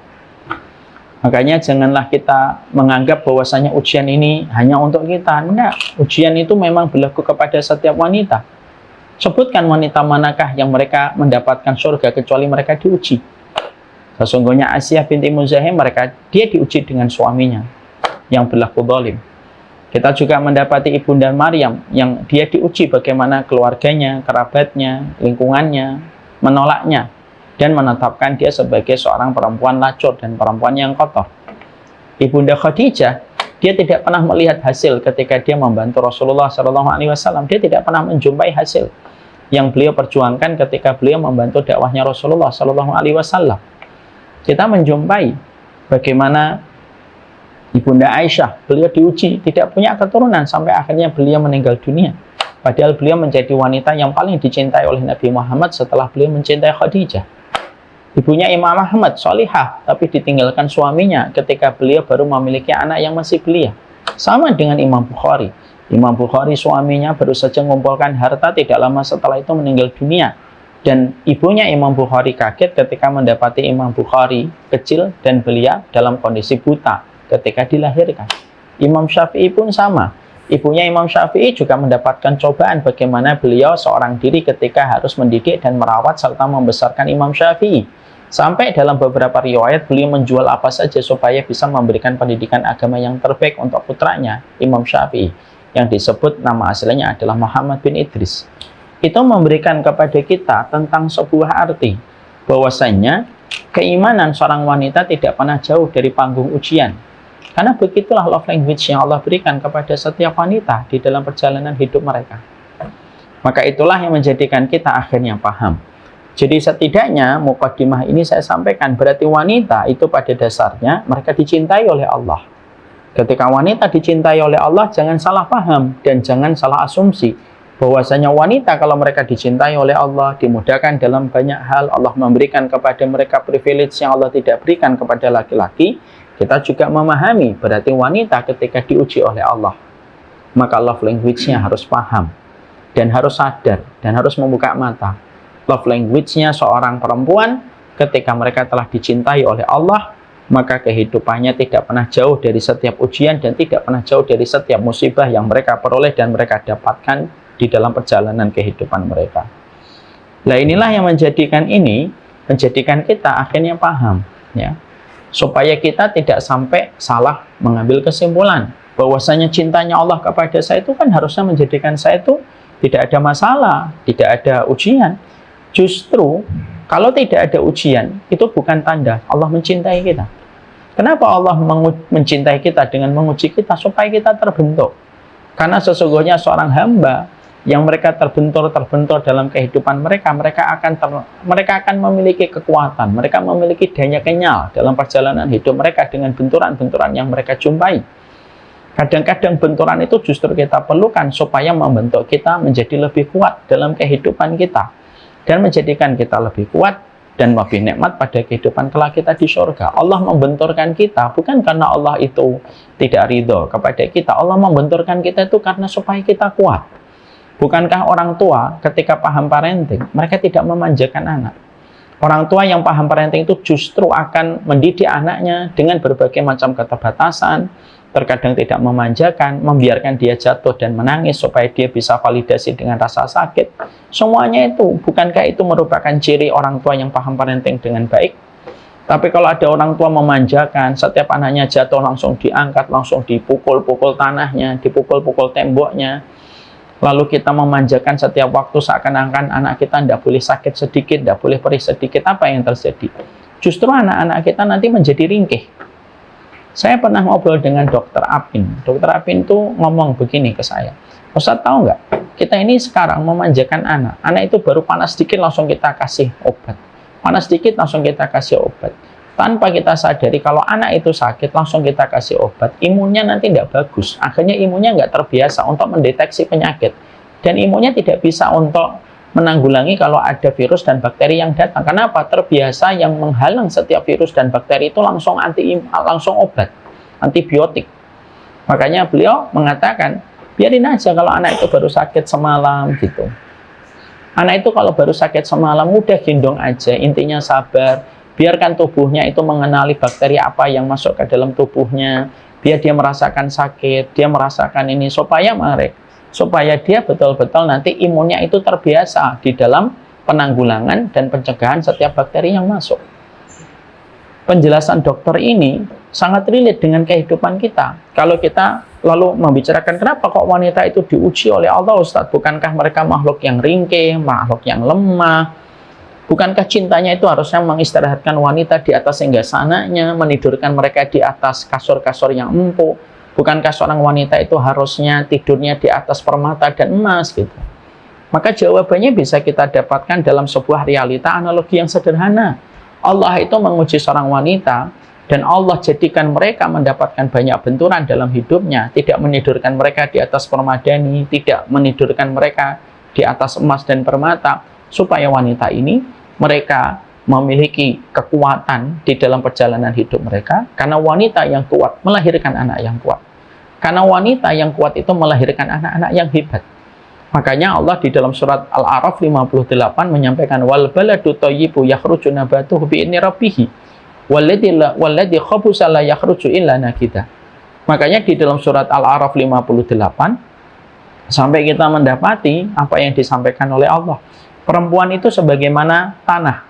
Makanya janganlah kita menganggap bahwasanya ujian ini hanya untuk kita. Enggak, ujian itu memang berlaku kepada setiap wanita. Sebutkan wanita manakah yang mereka mendapatkan surga kecuali mereka diuji. Sesungguhnya Asiyah binti Muzahim, dia diuji dengan suaminya yang berlaku zalim. Kita juga mendapati Ibunda Maryam yang dia diuji bagaimana keluarganya, kerabatnya, lingkungannya menolaknya dan menetapkan dia sebagai seorang perempuan lacur dan perempuan yang kotor. Ibunda Khadijah, dia tidak pernah melihat hasil ketika dia membantu Rasulullah SAW. Dia tidak pernah menjumpai hasil yang beliau perjuangkan ketika beliau membantu dakwahnya Rasulullah SAW. Kita menjumpai bagaimana Ibunda Aisyah, beliau diuji, tidak punya keturunan sampai akhirnya beliau meninggal dunia. Padahal beliau menjadi wanita yang paling dicintai oleh Nabi Muhammad setelah beliau mencintai Khadijah. Ibunya Imam Ahmad, solihah, tapi ditinggalkan suaminya ketika beliau baru memiliki anak yang masih belia. Sama dengan Imam Bukhari. Imam Bukhari suaminya baru saja mengumpulkan harta, tidak lama setelah itu meninggal dunia. Dan ibunya Imam Bukhari kaget ketika mendapati Imam Bukhari kecil dan belia dalam kondisi buta ketika dilahirkan. Imam Syafi'i pun sama. Ibunya Imam Syafi'i juga mendapatkan cobaan bagaimana beliau seorang diri ketika harus mendidik dan merawat serta membesarkan Imam Syafi'i. Sampai dalam beberapa riwayat beliau menjual apa saja supaya bisa memberikan pendidikan agama yang terbaik untuk putranya, Imam Syafi'i, yang disebut nama aslinya adalah Muhammad bin Idris. Itu memberikan kepada kita tentang sebuah arti bahwasanya keimanan seorang wanita tidak pernah jauh dari panggung ujian. Karena begitulah love language yang Allah berikan kepada setiap wanita di dalam perjalanan hidup mereka. Maka itulah yang menjadikan kita akhirnya paham. Jadi setidaknya mukadimah ini saya sampaikan, berarti wanita itu pada dasarnya mereka dicintai oleh Allah. Ketika wanita dicintai oleh Allah, jangan salah paham dan jangan salah asumsi bahwasanya wanita kalau mereka dicintai oleh Allah, dimudahkan dalam banyak hal, Allah memberikan kepada mereka privilege yang Allah tidak berikan kepada laki-laki. Kita juga memahami berarti wanita ketika diuji oleh Allah, maka love language-nya harus paham dan harus sadar dan harus membuka mata. Love language-nya seorang perempuan ketika mereka telah dicintai oleh Allah, maka kehidupannya tidak pernah jauh dari setiap ujian dan tidak pernah jauh dari setiap musibah yang mereka peroleh dan mereka dapatkan di dalam perjalanan kehidupan mereka. Nah, inilah yang menjadikan kita akhirnya paham, ya, supaya kita tidak sampai salah mengambil kesimpulan bahwasanya cintanya Allah kepada saya itu kan harusnya menjadikan saya itu tidak ada masalah, tidak ada ujian. Justru kalau tidak ada ujian, itu bukan tanda Allah mencintai kita. Kenapa Allah mencintai kita dengan menguji kita? Supaya kita terbentuk. Karena sesungguhnya seorang hamba yang mereka terbentur dalam kehidupan mereka, mereka akan memiliki kekuatan, mereka memiliki daya kenyal dalam perjalanan hidup mereka dengan benturan-benturan yang mereka jumpai. Kadang-kadang benturan itu justru kita perlukan supaya membentuk kita menjadi lebih kuat dalam kehidupan kita dan menjadikan kita lebih kuat dan lebih nikmat pada kehidupan kelak kita di surga. Allah membenturkan kita bukan karena Allah itu tidak ridho kepada kita. Allah membenturkan kita itu karena supaya kita kuat. Bukankah orang tua ketika paham parenting, mereka tidak memanjakan anak? Orang tua yang paham parenting itu justru akan mendidik anaknya dengan berbagai macam keterbatasan, terkadang tidak memanjakan, membiarkan dia jatuh dan menangis supaya dia bisa validasi dengan rasa sakit. Semuanya itu, bukankah itu merupakan ciri orang tua yang paham parenting dengan baik? Tapi kalau ada orang tua memanjakan, setiap anaknya jatuh langsung diangkat, langsung dipukul-pukul tanahnya, dipukul-pukul temboknya, lalu kita memanjakan setiap waktu seakan-akan anak kita tidak boleh sakit sedikit, tidak boleh perih sedikit, apa yang terjadi? Justru anak-anak kita nanti menjadi ringkih. Saya pernah ngobrol dengan Dokter Apin. Dokter Apin itu ngomong begini ke saya, Ustaz tahu nggak, kita ini sekarang memanjakan anak. Anak itu baru panas sedikit langsung kita kasih obat. Panas sedikit langsung kita kasih obat. Tanpa kita sadari kalau anak itu sakit langsung kita kasih obat. Imunnya nanti tidak bagus. Akhirnya imunnya nggak terbiasa untuk mendeteksi penyakit. Dan imunnya tidak bisa untuk menanggulangi kalau ada virus dan bakteri yang datang. Kenapa? Terbiasa yang menghalang setiap virus dan bakteri itu langsung obat, antibiotik. Makanya beliau mengatakan, biarin aja kalau anak itu baru sakit semalam gitu. Anak itu kalau baru sakit semalam, udah gendong aja, intinya sabar. Biarkan tubuhnya itu mengenali bakteri apa yang masuk ke dalam tubuhnya. Biar dia merasakan sakit, dia merasakan ini, supaya dia betul-betul nanti imunnya itu terbiasa di dalam penanggulangan dan pencegahan setiap bakteri yang masuk. Penjelasan dokter ini sangat relate dengan kehidupan kita. Kalau kita lalu membicarakan kenapa kok wanita itu diuji oleh Allah, Ustaz? Bukankah mereka makhluk yang ringkih, makhluk yang lemah? Bukankah cintanya itu harusnya mengistirahatkan wanita di atas singgasananya, menidurkan mereka di atas kasur-kasur yang empuk? Bukankah seorang wanita itu harusnya tidurnya di atas permata dan emas gitu? Maka jawabannya bisa kita dapatkan dalam sebuah realita analogi yang sederhana. Allah itu menguji seorang wanita dan Allah jadikan mereka mendapatkan banyak benturan dalam hidupnya, tidak menidurkan mereka di atas permadani, tidak menidurkan mereka di atas emas dan permata, supaya wanita ini mereka memiliki kekuatan di dalam perjalanan hidup mereka, karena wanita yang kuat melahirkan anak yang kuat. Karena wanita yang kuat itu melahirkan anak-anak yang hebat. Makanya Allah di dalam surat Al-A'raf 58 menyampaikan wal baladu thayyibu yakhruju nabatuhu bi idzni rabbih walladzi khabusa la yakhruju illa nakida. Makanya di dalam surat Al-A'raf 58 sampai kita mendapati apa yang disampaikan oleh Allah. Perempuan itu sebagaimana tanah.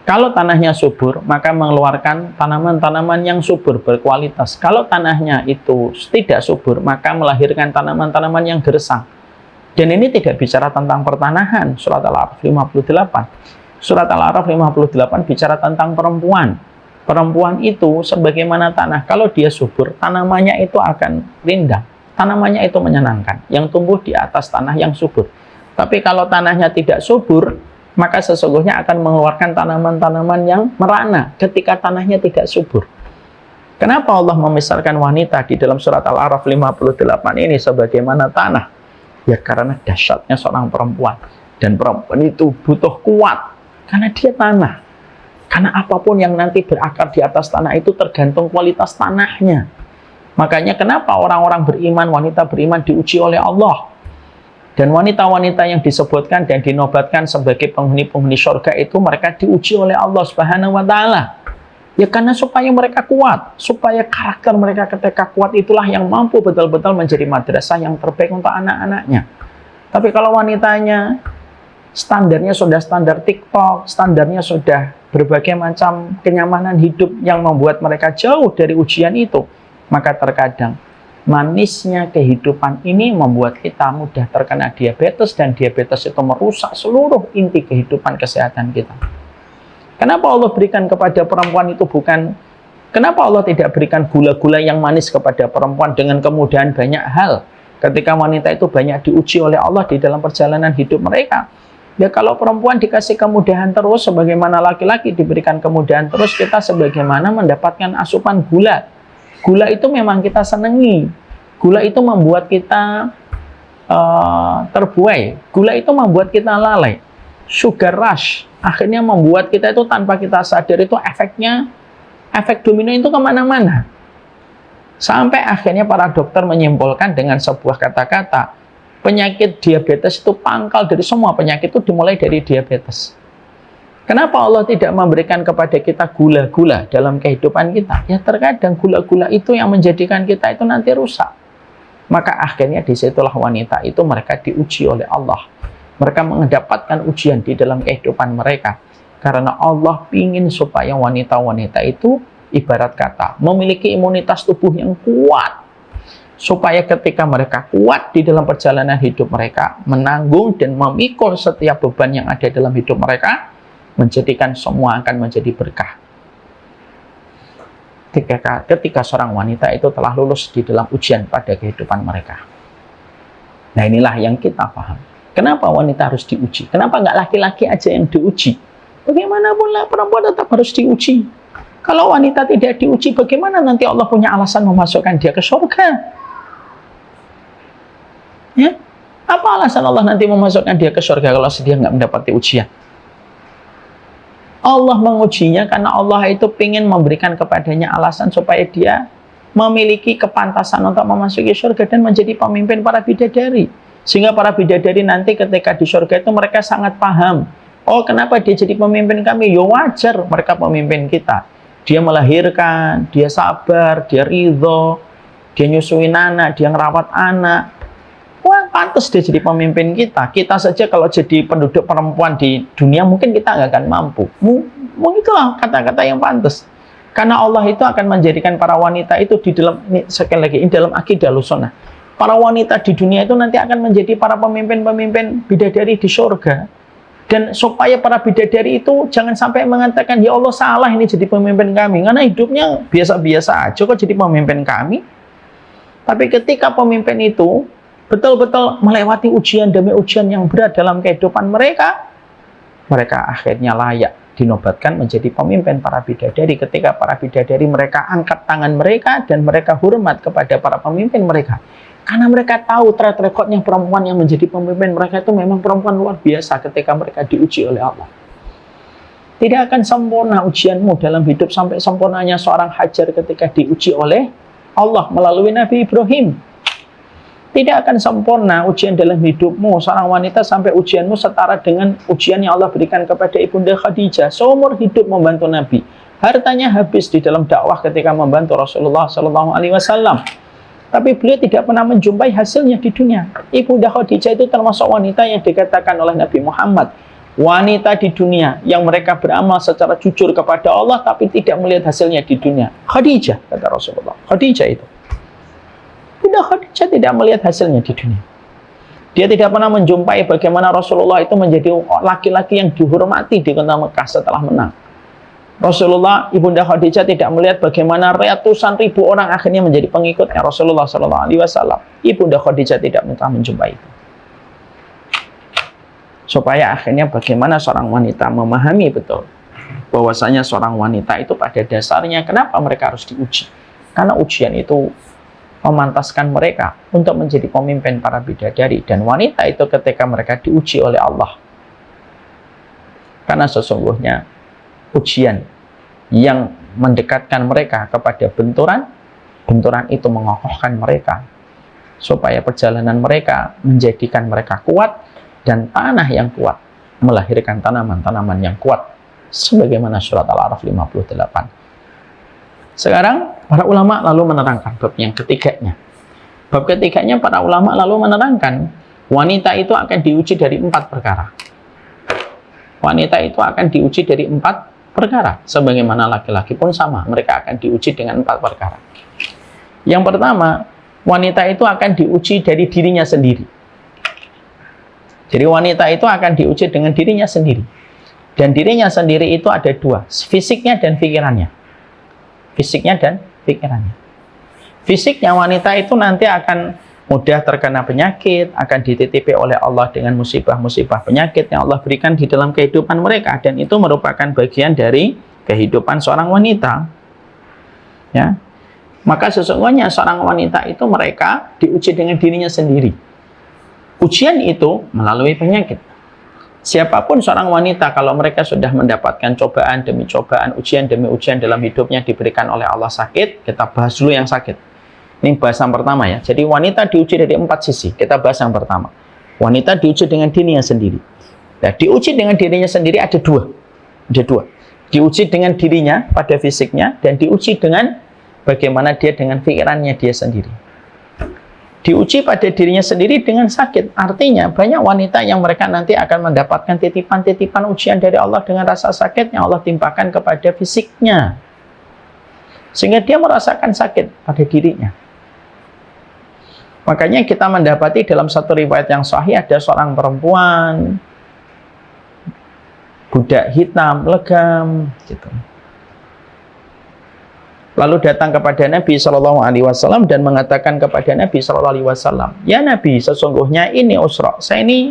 Kalau tanahnya subur, maka mengeluarkan tanaman-tanaman yang subur berkualitas. Kalau tanahnya itu tidak subur, maka melahirkan tanaman-tanaman yang gersang. Dan ini tidak bicara tentang pertanahan, surat Al-A'raf 58. Surat Al-A'raf 58 bicara tentang perempuan. Perempuan itu sebagaimana tanah. Kalau dia subur, tanamannya itu akan rindang. Tanamannya itu menyenangkan, yang tumbuh di atas tanah yang subur. Tapi kalau tanahnya tidak subur, maka sesungguhnya akan mengeluarkan tanaman-tanaman yang merana ketika tanahnya tidak subur. Kenapa Allah memisahkan wanita di dalam surat Al-A'raf 58 ini sebagaimana tanah? Ya karena dahsyatnya seorang perempuan. Dan perempuan itu butuh kuat, karena dia tanah. Karena apapun yang nanti berakar di atas tanah itu tergantung kualitas tanahnya. Makanya kenapa orang-orang beriman, wanita beriman diuji oleh Allah. Dan wanita-wanita yang disebutkan dan dinobatkan sebagai penghuni-penghuni surga itu mereka diuji oleh Allah Subhanahu wa Ta'ala. Ya karena supaya mereka kuat, supaya karakter mereka ketika kuat itulah yang mampu betul-betul menjadi madrasah yang terbaik untuk anak-anaknya. Tapi kalau wanitanya standarnya sudah standar TikTok, standarnya sudah berbagai macam kenyamanan hidup yang membuat mereka jauh dari ujian itu, maka terkadang manisnya kehidupan ini membuat kita mudah terkena diabetes, dan diabetes itu merusak seluruh inti kehidupan kesehatan kita. Kenapa Allah berikan kepada perempuan itu kenapa Allah tidak berikan gula-gula yang manis kepada perempuan dengan kemudahan banyak hal? Ketika wanita itu banyak diuji oleh Allah di dalam perjalanan hidup mereka. Ya kalau perempuan dikasih kemudahan terus, sebagaimana laki-laki diberikan kemudahan terus, kita sebagaimana mendapatkan asupan gula. Gula itu memang kita senangi. Gula itu membuat kita terbuai. Gula itu membuat kita lalai. Sugar rush akhirnya membuat kita itu tanpa kita sadar itu efek domino itu kemana-mana. Sampai akhirnya para dokter menyimpulkan dengan sebuah kata-kata, penyakit diabetes itu pangkal dari semua penyakit itu dimulai dari diabetes. Kenapa Allah tidak memberikan kepada kita gula-gula dalam kehidupan kita? Ya terkadang gula-gula itu yang menjadikan kita itu nanti rusak. Maka akhirnya disitulah wanita itu mereka diuji oleh Allah. Mereka mendapatkan ujian di dalam kehidupan mereka. Karena Allah ingin supaya wanita-wanita itu ibarat kata memiliki imunitas tubuh yang kuat. Supaya ketika mereka kuat di dalam perjalanan hidup mereka, menanggung dan memikul setiap beban yang ada dalam hidup mereka, menjadikan semua akan menjadi berkah. Ketika seorang wanita itu telah lulus di dalam ujian pada kehidupan mereka. Nah inilah yang kita paham. Kenapa wanita harus diuji? Kenapa nggak laki-laki aja yang diuji? Bagaimanapun lah perempuan tetap harus diuji. Kalau wanita tidak diuji, bagaimana nanti Allah punya alasan memasukkan dia ke surga? Ya? Apa alasan Allah nanti memasukkan dia ke surga kalau dia nggak mendapati ujian? Allah mengujinya karena Allah itu ingin memberikan kepadanya alasan supaya dia memiliki kepantasan untuk memasuki surga dan menjadi pemimpin para bidadari. Sehingga para bidadari nanti ketika di surga itu mereka sangat paham Oh, kenapa dia jadi pemimpin kami? Ya wajar, mereka pemimpin kita. Dia melahirkan, dia sabar, dia ridho, dia nyusuin anak, dia ngerawat anak. Wah, pantas dia jadi pemimpin kita. Kita saja kalau jadi penduduk perempuan di dunia, mungkin kita nggak akan mampu. Mungkin itulah kata-kata yang pantas. Karena Allah itu akan menjadikan para wanita itu di dalam, ini sekali lagi, ini dalam akidah Ahlussunnah. Para wanita di dunia itu nanti akan menjadi para pemimpin-pemimpin bidadari di surga. Dan supaya para bidadari itu jangan sampai mengatakan, ya Allah salah ini jadi pemimpin kami. Karena hidupnya biasa-biasa aja kok jadi pemimpin kami. Tapi ketika pemimpin itu betul-betul melewati ujian demi ujian yang berat dalam kehidupan mereka, mereka akhirnya layak dinobatkan menjadi pemimpin para bidadari. Ketika para bidadari mereka angkat tangan mereka dan mereka hormat kepada para pemimpin mereka. Karena mereka tahu track recordnya perempuan yang menjadi pemimpin mereka itu memang perempuan luar biasa ketika mereka diuji oleh Allah. Tidak akan sempurna ujianmu dalam hidup sampai sempurnanya seorang Hajar ketika diuji oleh Allah melalui Nabi Ibrahim. Tidak akan sempurna ujian dalam hidupmu seorang wanita sampai ujianmu setara dengan ujian yang Allah berikan kepada Ibunda Khadijah. Seumur hidup membantu Nabi. Hartanya habis di dalam dakwah ketika membantu Rasulullah SAW. Tapi beliau tidak pernah menjumpai hasilnya di dunia. Ibunda Khadijah itu termasuk wanita yang dikatakan oleh Nabi Muhammad, wanita di dunia yang mereka beramal secara jujur kepada Allah tapi tidak melihat hasilnya di dunia. Khadijah, kata Rasulullah. Khadijah itu. Ibunda Khadijah tidak melihat hasilnya di dunia. Dia tidak pernah menjumpai bagaimana Rasulullah itu menjadi laki-laki yang dihormati di kota Mekah setelah menang. Rasulullah, Ibunda Khadijah tidak melihat bagaimana ratusan ribu orang akhirnya menjadi pengikutnya Rasulullah SAW. Ibunda Khadijah tidak pernah menjumpai itu. Supaya akhirnya bagaimana seorang wanita memahami betul bahwasanya seorang wanita itu pada dasarnya kenapa mereka harus diuji. Karena ujian itu memantaskan mereka untuk menjadi pemimpin para bidadari. Dan wanita itu ketika mereka diuji oleh Allah. Karena sesungguhnya ujian yang mendekatkan mereka kepada benturan itu mengokohkan mereka supaya perjalanan mereka menjadikan mereka kuat, dan tanah yang kuat melahirkan tanaman-tanaman yang kuat sebagaimana surat Al-A'raf 58. Sekarang para ulama lalu menerangkan bab yang ketiganya. Bab ketiganya para ulama lalu menerangkan wanita itu akan diuji dari 4 perkara. Wanita itu akan diuji dari 4 perkara, sebagaimana laki-laki pun sama, mereka akan diuji dengan 4 perkara. Yang pertama, wanita itu akan diuji dari dirinya sendiri. Jadi wanita itu akan diuji dengan dirinya sendiri. Dan dirinya sendiri itu ada 2, fisiknya dan pikirannya. Fisiknya dan pikirannya. Fisiknya wanita itu nanti akan mudah terkena penyakit, akan dititipi oleh Allah dengan musibah-musibah penyakit yang Allah berikan di dalam kehidupan mereka, dan itu merupakan bagian dari kehidupan seorang wanita. Ya. Maka sesungguhnya seorang wanita itu mereka diuji dengan dirinya sendiri. Ujian itu melalui penyakit. Siapapun seorang wanita kalau mereka sudah mendapatkan cobaan demi cobaan, ujian demi ujian dalam hidupnya diberikan oleh Allah sakit, kita bahas dulu yang sakit. Ini bahasan pertama ya. Jadi wanita diuji dari 4 sisi. Kita bahas yang pertama. Wanita diuji dengan dirinya sendiri. Nah, diuji dengan dirinya sendiri ada 2. Ada 2. Diuji dengan dirinya pada fisiknya, dan diuji dengan bagaimana dia dengan pikirannya dia sendiri. Diuji pada dirinya sendiri dengan sakit. Artinya banyak wanita yang mereka nanti akan mendapatkan titipan-titipan ujian dari Allah dengan rasa sakit yang Allah timpakan kepada fisiknya. Sehingga dia merasakan sakit pada dirinya. Makanya kita mendapati dalam satu riwayat yang sahih ada seorang perempuan budak hitam, legam, gitu. Lalu datang kepada Nabi SAW dan mengatakan kepada Nabi SAW, ya Nabi, sesungguhnya ini Usra, saya ini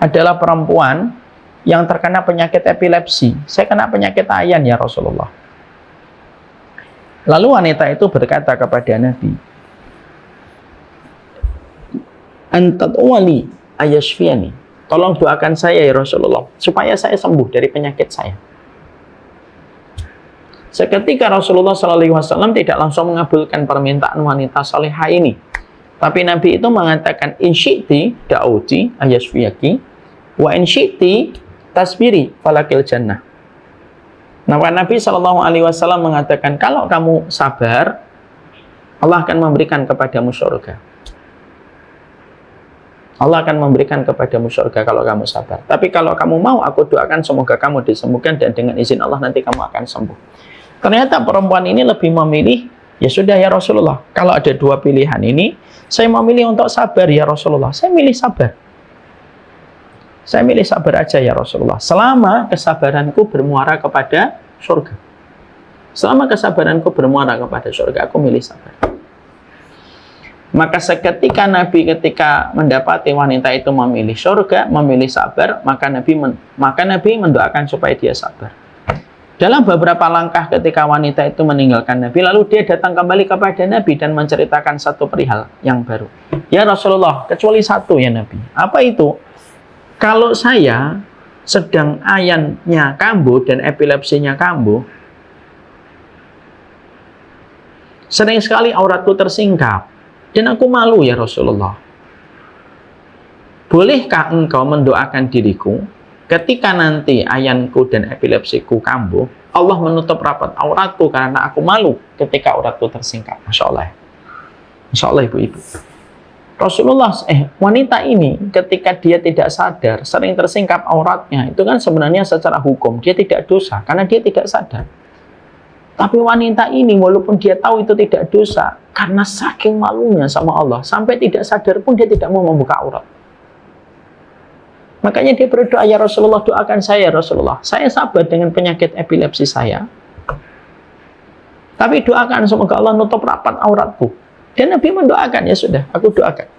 adalah perempuan yang terkena penyakit epilepsi. Saya kena penyakit ayan ya Rasulullah. Lalu wanita itu berkata kepada Nabi, antat wali ayashfiani, tolong doakan saya ya Rasulullah supaya saya sembuh dari penyakit saya. Seketika Rasulullah SAW tidak langsung mengabulkan permintaan wanita salihah ini, tapi Nabi itu mengatakan in syi'ti da'uti ayashfiyaki wa in syi'ti tasbiri falakil jannah. Nah, Nabi SAW mengatakan, kalau kamu sabar, Allah akan memberikan kepadamu surga. Allah akan memberikan kepadamu surga kalau kamu sabar. Tapi kalau kamu mau, aku doakan semoga kamu disembuhkan, dan dengan izin Allah nanti kamu akan sembuh. Ternyata perempuan ini lebih memilih, ya sudah ya Rasulullah, kalau ada dua pilihan ini, saya memilih untuk sabar ya Rasulullah. Saya milih sabar. Saya milih sabar aja ya Rasulullah. Selama kesabaranku bermuara kepada surga. Selama kesabaranku bermuara kepada surga, aku milih sabar. Maka seketika Nabi ketika mendapati wanita itu memilih surga, memilih sabar, maka Nabi mendoakan supaya dia sabar. Dalam beberapa langkah ketika wanita itu meninggalkan Nabi, lalu dia datang kembali kepada Nabi dan menceritakan satu perihal yang baru. Ya Rasulullah, kecuali satu ya Nabi. Apa itu? Kalau saya sedang ayannya kambuh dan epilepsinya kambuh, sering sekali auratku tersingkap. Dan aku malu ya Rasulullah. Bolehkah engkau mendoakan diriku ketika nanti ayanku dan epilepsiku kambuh, Allah menutup rapat auratku karena aku malu ketika auratku tersingkap. Masya Allah. Masya Allah ibu-ibu. Rasulullah, wanita ini ketika dia tidak sadar, sering tersingkap auratnya, itu kan sebenarnya secara hukum dia tidak dosa karena dia tidak sadar. Tapi wanita ini walaupun dia tahu itu tidak dosa, karena saking malunya sama Allah, sampai tidak sadar pun dia tidak mau membuka aurat. Makanya dia berdoa, ya Rasulullah, doakan saya Rasulullah. Saya sabar dengan penyakit epilepsi saya. Tapi doakan semoga Allah nutup rapat auratku. Dan Nabi mendoakan, ya sudah, aku doakan.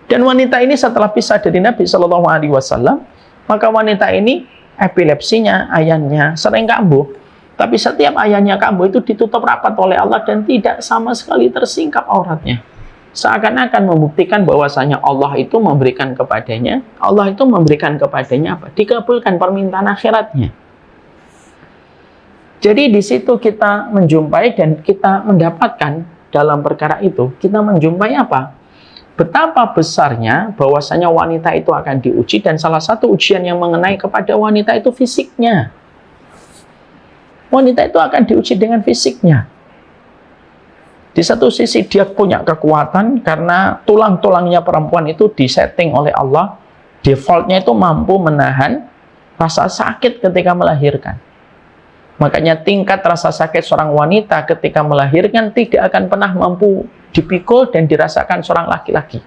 Dan wanita ini setelah pisah dari Nabi SAW, maka wanita ini epilepsinya, ayannya sering kambuh. Tapi setiap ayannya kambuh itu ditutup rapat oleh Allah dan tidak sama sekali tersingkap auratnya. Seakan-akan membuktikan bahwasanya Allah itu memberikan kepadanya apa? Dikabulkan permintaan akhiratnya. Jadi di situ kita menjumpai dan kita mendapatkan dalam perkara itu, kita menjumpai apa? Betapa besarnya bahwasanya wanita itu akan diuji, dan salah satu ujian yang mengenai kepada wanita itu fisiknya. Wanita itu akan diuji dengan fisiknya. Di satu sisi dia punya kekuatan karena tulang-tulangnya perempuan itu disetting oleh Allah, defaultnya itu mampu menahan rasa sakit ketika melahirkan. Makanya tingkat rasa sakit seorang wanita ketika melahirkan tidak akan pernah mampu dipikul dan dirasakan seorang laki-laki.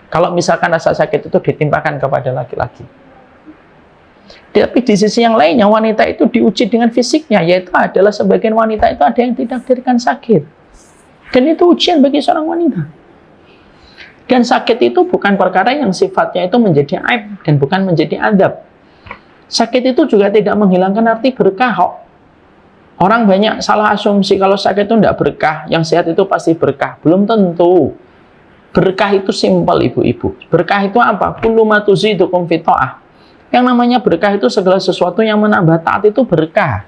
Kalau misalkan rasa sakit itu ditimpakan kepada laki-laki. Tapi di sisi yang lainnya, wanita itu diuji dengan fisiknya, yaitu adalah sebagian wanita itu ada yang ditakdirkan sakit. Dan itu ujian bagi seorang wanita. Dan sakit itu bukan perkara yang sifatnya itu menjadi aib dan bukan menjadi adab. Sakit itu juga tidak menghilangkan arti berkah. Orang banyak salah asumsi kalau sakit itu tidak berkah, yang sehat itu pasti berkah. Belum tentu. Berkah itu simpel ibu-ibu. Berkah itu apa? Kullu ma tuzidukum fi ta'ah. Yang namanya berkah itu segala sesuatu yang menambah taat itu berkah.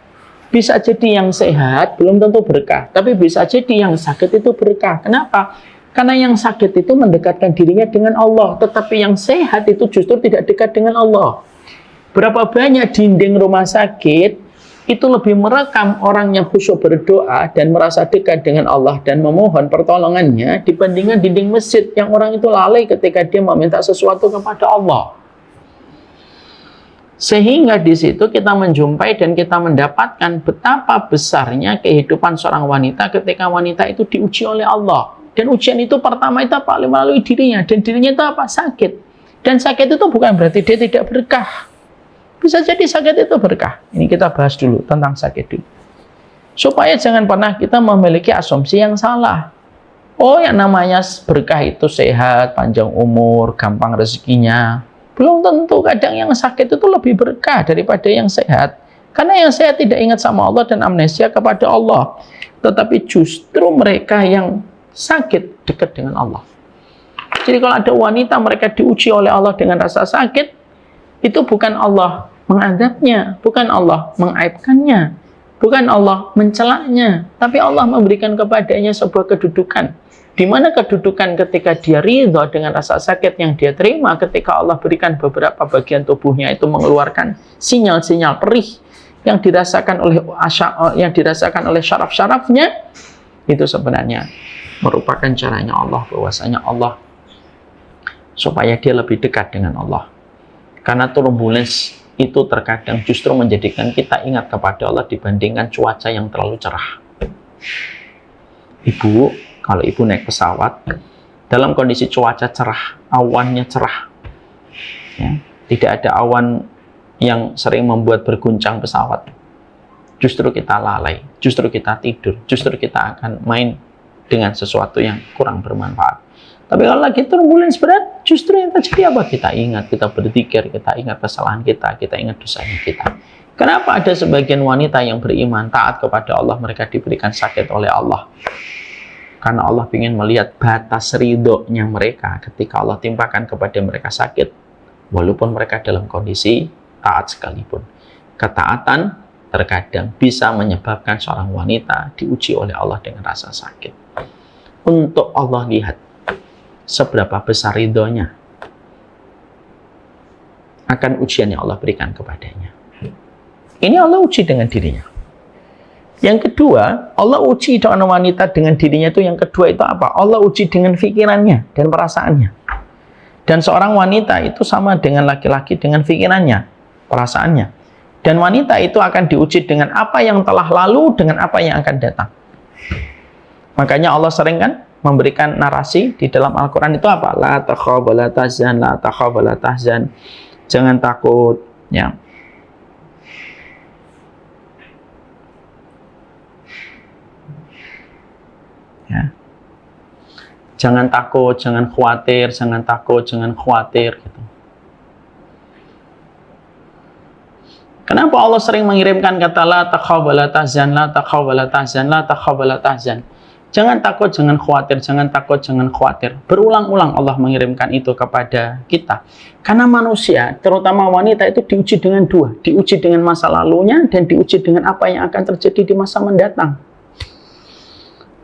Bisa jadi yang sehat belum tentu berkah, tapi bisa jadi yang sakit itu berkah. Kenapa? Karena yang sakit itu mendekatkan dirinya dengan Allah, tetapi yang sehat itu justru tidak dekat dengan Allah. Berapa banyak dinding rumah sakit itu lebih merekam orang yang khusyuk berdoa dan merasa dekat dengan Allah dan memohon pertolongannya dibandingkan dinding masjid yang orang itu lalai ketika dia meminta sesuatu kepada Allah. Sehingga di situ kita menjumpai dan kita mendapatkan betapa besarnya kehidupan seorang wanita ketika wanita itu diuji oleh Allah. Dan ujian itu pertama itu apa? Melalui dirinya. Dan dirinya itu apa? Sakit. Dan sakit itu bukan berarti dia tidak berkah. Bisa jadi sakit itu berkah. Ini kita bahas dulu tentang sakit dulu. Supaya jangan pernah kita memiliki asumsi yang salah. Oh, yang namanya berkah itu sehat, panjang umur, gampang rezekinya. Belum tentu, kadang yang sakit itu lebih berkah daripada yang sehat. Karena yang sehat tidak ingat sama Allah dan amnesia kepada Allah. Tetapi justru mereka yang sakit dekat dengan Allah. Jadi kalau ada wanita mereka diuji oleh Allah dengan rasa sakit, itu bukan Allah mengadabnya, bukan Allah mengaibkannya. Bukan Allah mencelaknya, tapi Allah memberikan kepadanya sebuah kedudukan. Di mana kedudukan ketika dia ridho dengan rasa sakit yang dia terima, ketika Allah berikan beberapa bagian tubuhnya itu mengeluarkan sinyal-sinyal perih yang dirasakan oleh syaraf-syarafnya, itu sebenarnya merupakan caranya Allah, bahwasanya Allah supaya dia lebih dekat dengan Allah. Karena turbulence itu terkadang justru menjadikan kita ingat kepada Allah dibandingkan cuaca yang terlalu cerah. Kalau ibu naik pesawat dalam kondisi cuaca cerah, awannya cerah, ya, tidak ada awan yang sering membuat berguncang pesawat, justru kita lalai, justru kita tidur, justru kita akan main dengan sesuatu yang kurang bermanfaat. Tapi kalau lagi turbulence berat, justru yang terjadi apa? Kita ingat, kita berzikir, kita ingat kesalahan kita ingat dosanya kita. Kenapa ada sebagian wanita yang beriman, taat kepada Allah, mereka diberikan sakit oleh Allah? Karena Allah ingin melihat batas ridhonya mereka ketika Allah timpakan kepada mereka sakit, walaupun mereka dalam kondisi taat sekalipun. Ketaatan terkadang bisa menyebabkan seorang wanita diuji oleh Allah dengan rasa sakit. Untuk Allah lihat seberapa besar ridhonya akan ujian yang Allah berikan kepadanya. Ini Allah uji dengan dirinya. Yang kedua, Allah uji seorang wanita dengan dirinya itu, yang kedua itu apa? Allah uji dengan pikirannya dan perasaannya. Dan seorang wanita itu sama dengan laki-laki dengan pikirannya, perasaannya. Dan wanita itu akan diuji dengan apa yang telah lalu, dengan apa yang akan datang. Makanya Allah sering kan memberikan narasi di dalam Al-Quran itu apa? La takhaf wa la tahzan, la takhaf wa la tahzan. Jangan takut, ya. Ya. Jangan takut, jangan khawatir, jangan takut, jangan khawatir gitu. Kenapa Allah sering mengirimkan kata la takhaf wa la tahzan, la takhaf wa la tahzan, la takhaf wa la tahzan? Jangan takut, jangan khawatir, jangan takut, jangan khawatir. Berulang-ulang Allah mengirimkan itu kepada kita. Karena manusia, terutama wanita itu diuji dengan dua. Diuji dengan masa lalunya dan diuji dengan apa yang akan terjadi di masa mendatang.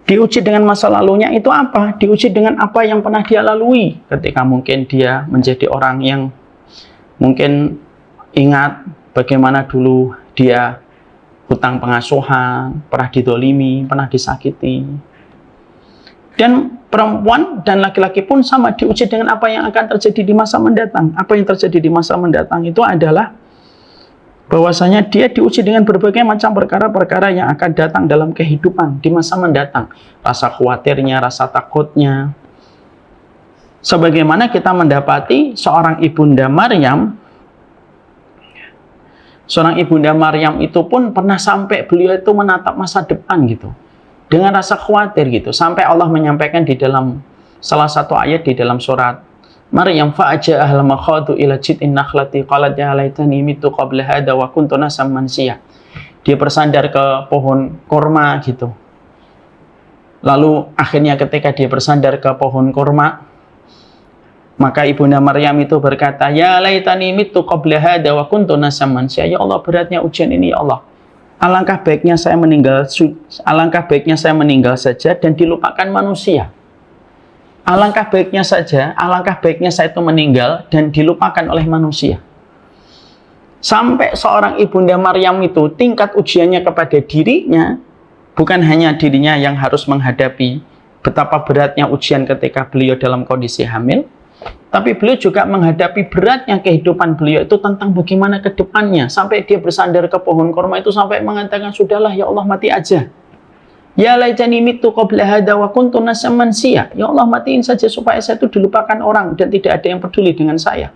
Diuji dengan masa lalunya itu apa? Diuji dengan apa yang pernah dia lalui. Ketika mungkin dia menjadi orang yang mungkin ingat bagaimana dulu dia hutang pengasuhan, pernah didolimi, pernah disakiti. Dan perempuan dan laki-laki pun sama, diuji dengan apa yang akan terjadi di masa mendatang. Apa yang terjadi di masa mendatang itu adalah bahwasanya dia diuji dengan berbagai macam perkara-perkara yang akan datang dalam kehidupan di masa mendatang. Rasa khawatirnya, rasa takutnya. Sebagaimana kita mendapati seorang ibunda Maryam, seorang ibunda Maryam itu pun pernah sampai beliau itu menatap masa depan gitu, dengan rasa khawatir gitu, sampai Allah menyampaikan di dalam salah satu ayat di dalam surat Maryam, fa'aja'ah al-makhadu ila jid'in nakhlati qalat ya laitani mitu qabla hada wa kuntu nasan mansiya. Dia bersandar ke pohon kurma gitu. Lalu akhirnya ketika dia bersandar ke pohon kurma, maka ibunda Maryam itu berkata, ya laitani mitu qabla hada wa kuntu nasan mansiya. Ya Allah, beratnya ujian ini ya Allah. Alangkah baiknya saya meninggal saja dan dilupakan manusia. Alangkah baiknya saya itu meninggal dan dilupakan oleh manusia. Sampai seorang ibunda Maryam itu tingkat ujiannya kepada dirinya, bukan hanya dirinya yang harus menghadapi betapa beratnya ujian ketika beliau dalam kondisi hamil, tapi beliau juga menghadapi beratnya kehidupan beliau itu tentang bagaimana ke depannya. Sampai dia bersandar ke pohon kurma itu sampai mengatakan, sudahlah ya Allah, mati aja. Ya laitani mitu qabla hada wa kuntu nasan mansiya. Ya Allah, matiin saja supaya saya itu dilupakan orang dan tidak ada yang peduli dengan saya.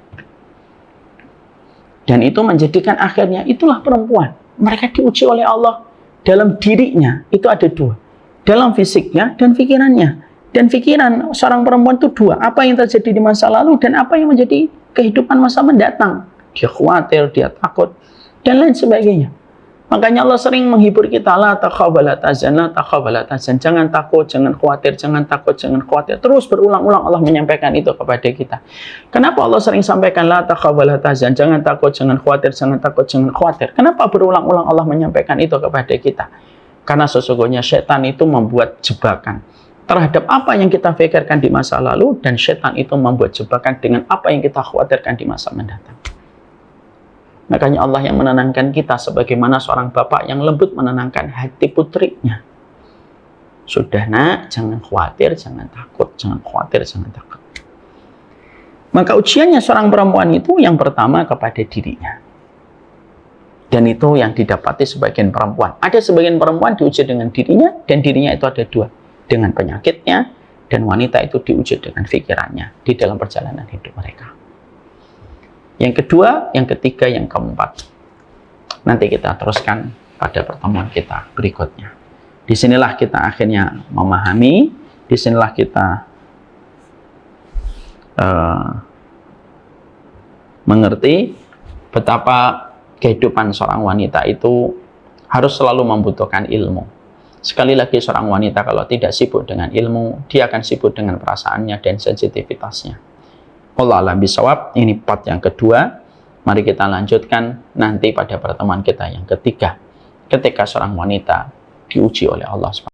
Dan itu menjadikan akhirnya itulah perempuan. Mereka diuji oleh Allah dalam dirinya. Itu ada dua. Dalam fisiknya dan pikirannya. Dan pikiran seorang perempuan itu dua. Apa yang terjadi di masa lalu dan apa yang menjadi kehidupan masa mendatang. Dia khawatir, dia takut, dan lain sebagainya. Makanya Allah sering menghibur kita, la takhaf wa la tahzan, la takhaf wa la tahzan. Jangan takut, jangan khawatir, jangan takut, jangan khawatir. Terus berulang-ulang Allah menyampaikan itu kepada kita. Kenapa Allah sering sampaikan la takhaf wa la tahzan, jangan takut, jangan khawatir, jangan takut, jangan khawatir? Kenapa berulang-ulang Allah menyampaikan itu kepada kita? Karena sesungguhnya setan itu membuat jebakan terhadap apa yang kita pikirkan di masa lalu, dan setan itu membuat jebakan dengan apa yang kita khawatirkan di masa mendatang. Makanya Allah yang menenangkan kita sebagaimana seorang bapak yang lembut menenangkan hati putrinya. Sudah nak, jangan khawatir, jangan takut, jangan khawatir, jangan takut. Maka ujiannya seorang perempuan itu yang pertama kepada dirinya. Dan itu yang didapati sebagian perempuan. Ada sebagian perempuan diuji dengan dirinya, dan dirinya itu ada dua. Dengan penyakitnya, dan wanita itu diuji dengan pikirannya di dalam perjalanan hidup mereka. Yang kedua, yang ketiga, yang keempat. Nanti kita teruskan pada pertemuan kita berikutnya. Disinilah kita akhirnya memahami, disinilah kita mengerti betapa kehidupan seorang wanita itu harus selalu membutuhkan ilmu. Sekali lagi, seorang wanita kalau tidak sibuk dengan ilmu, dia akan sibuk dengan perasaannya dan sensitivitasnya. Allah alam bisawab, ini part yang kedua. Mari kita lanjutkan nanti pada pertemuan kita yang ketiga, ketika seorang wanita diuji oleh Allah SWT.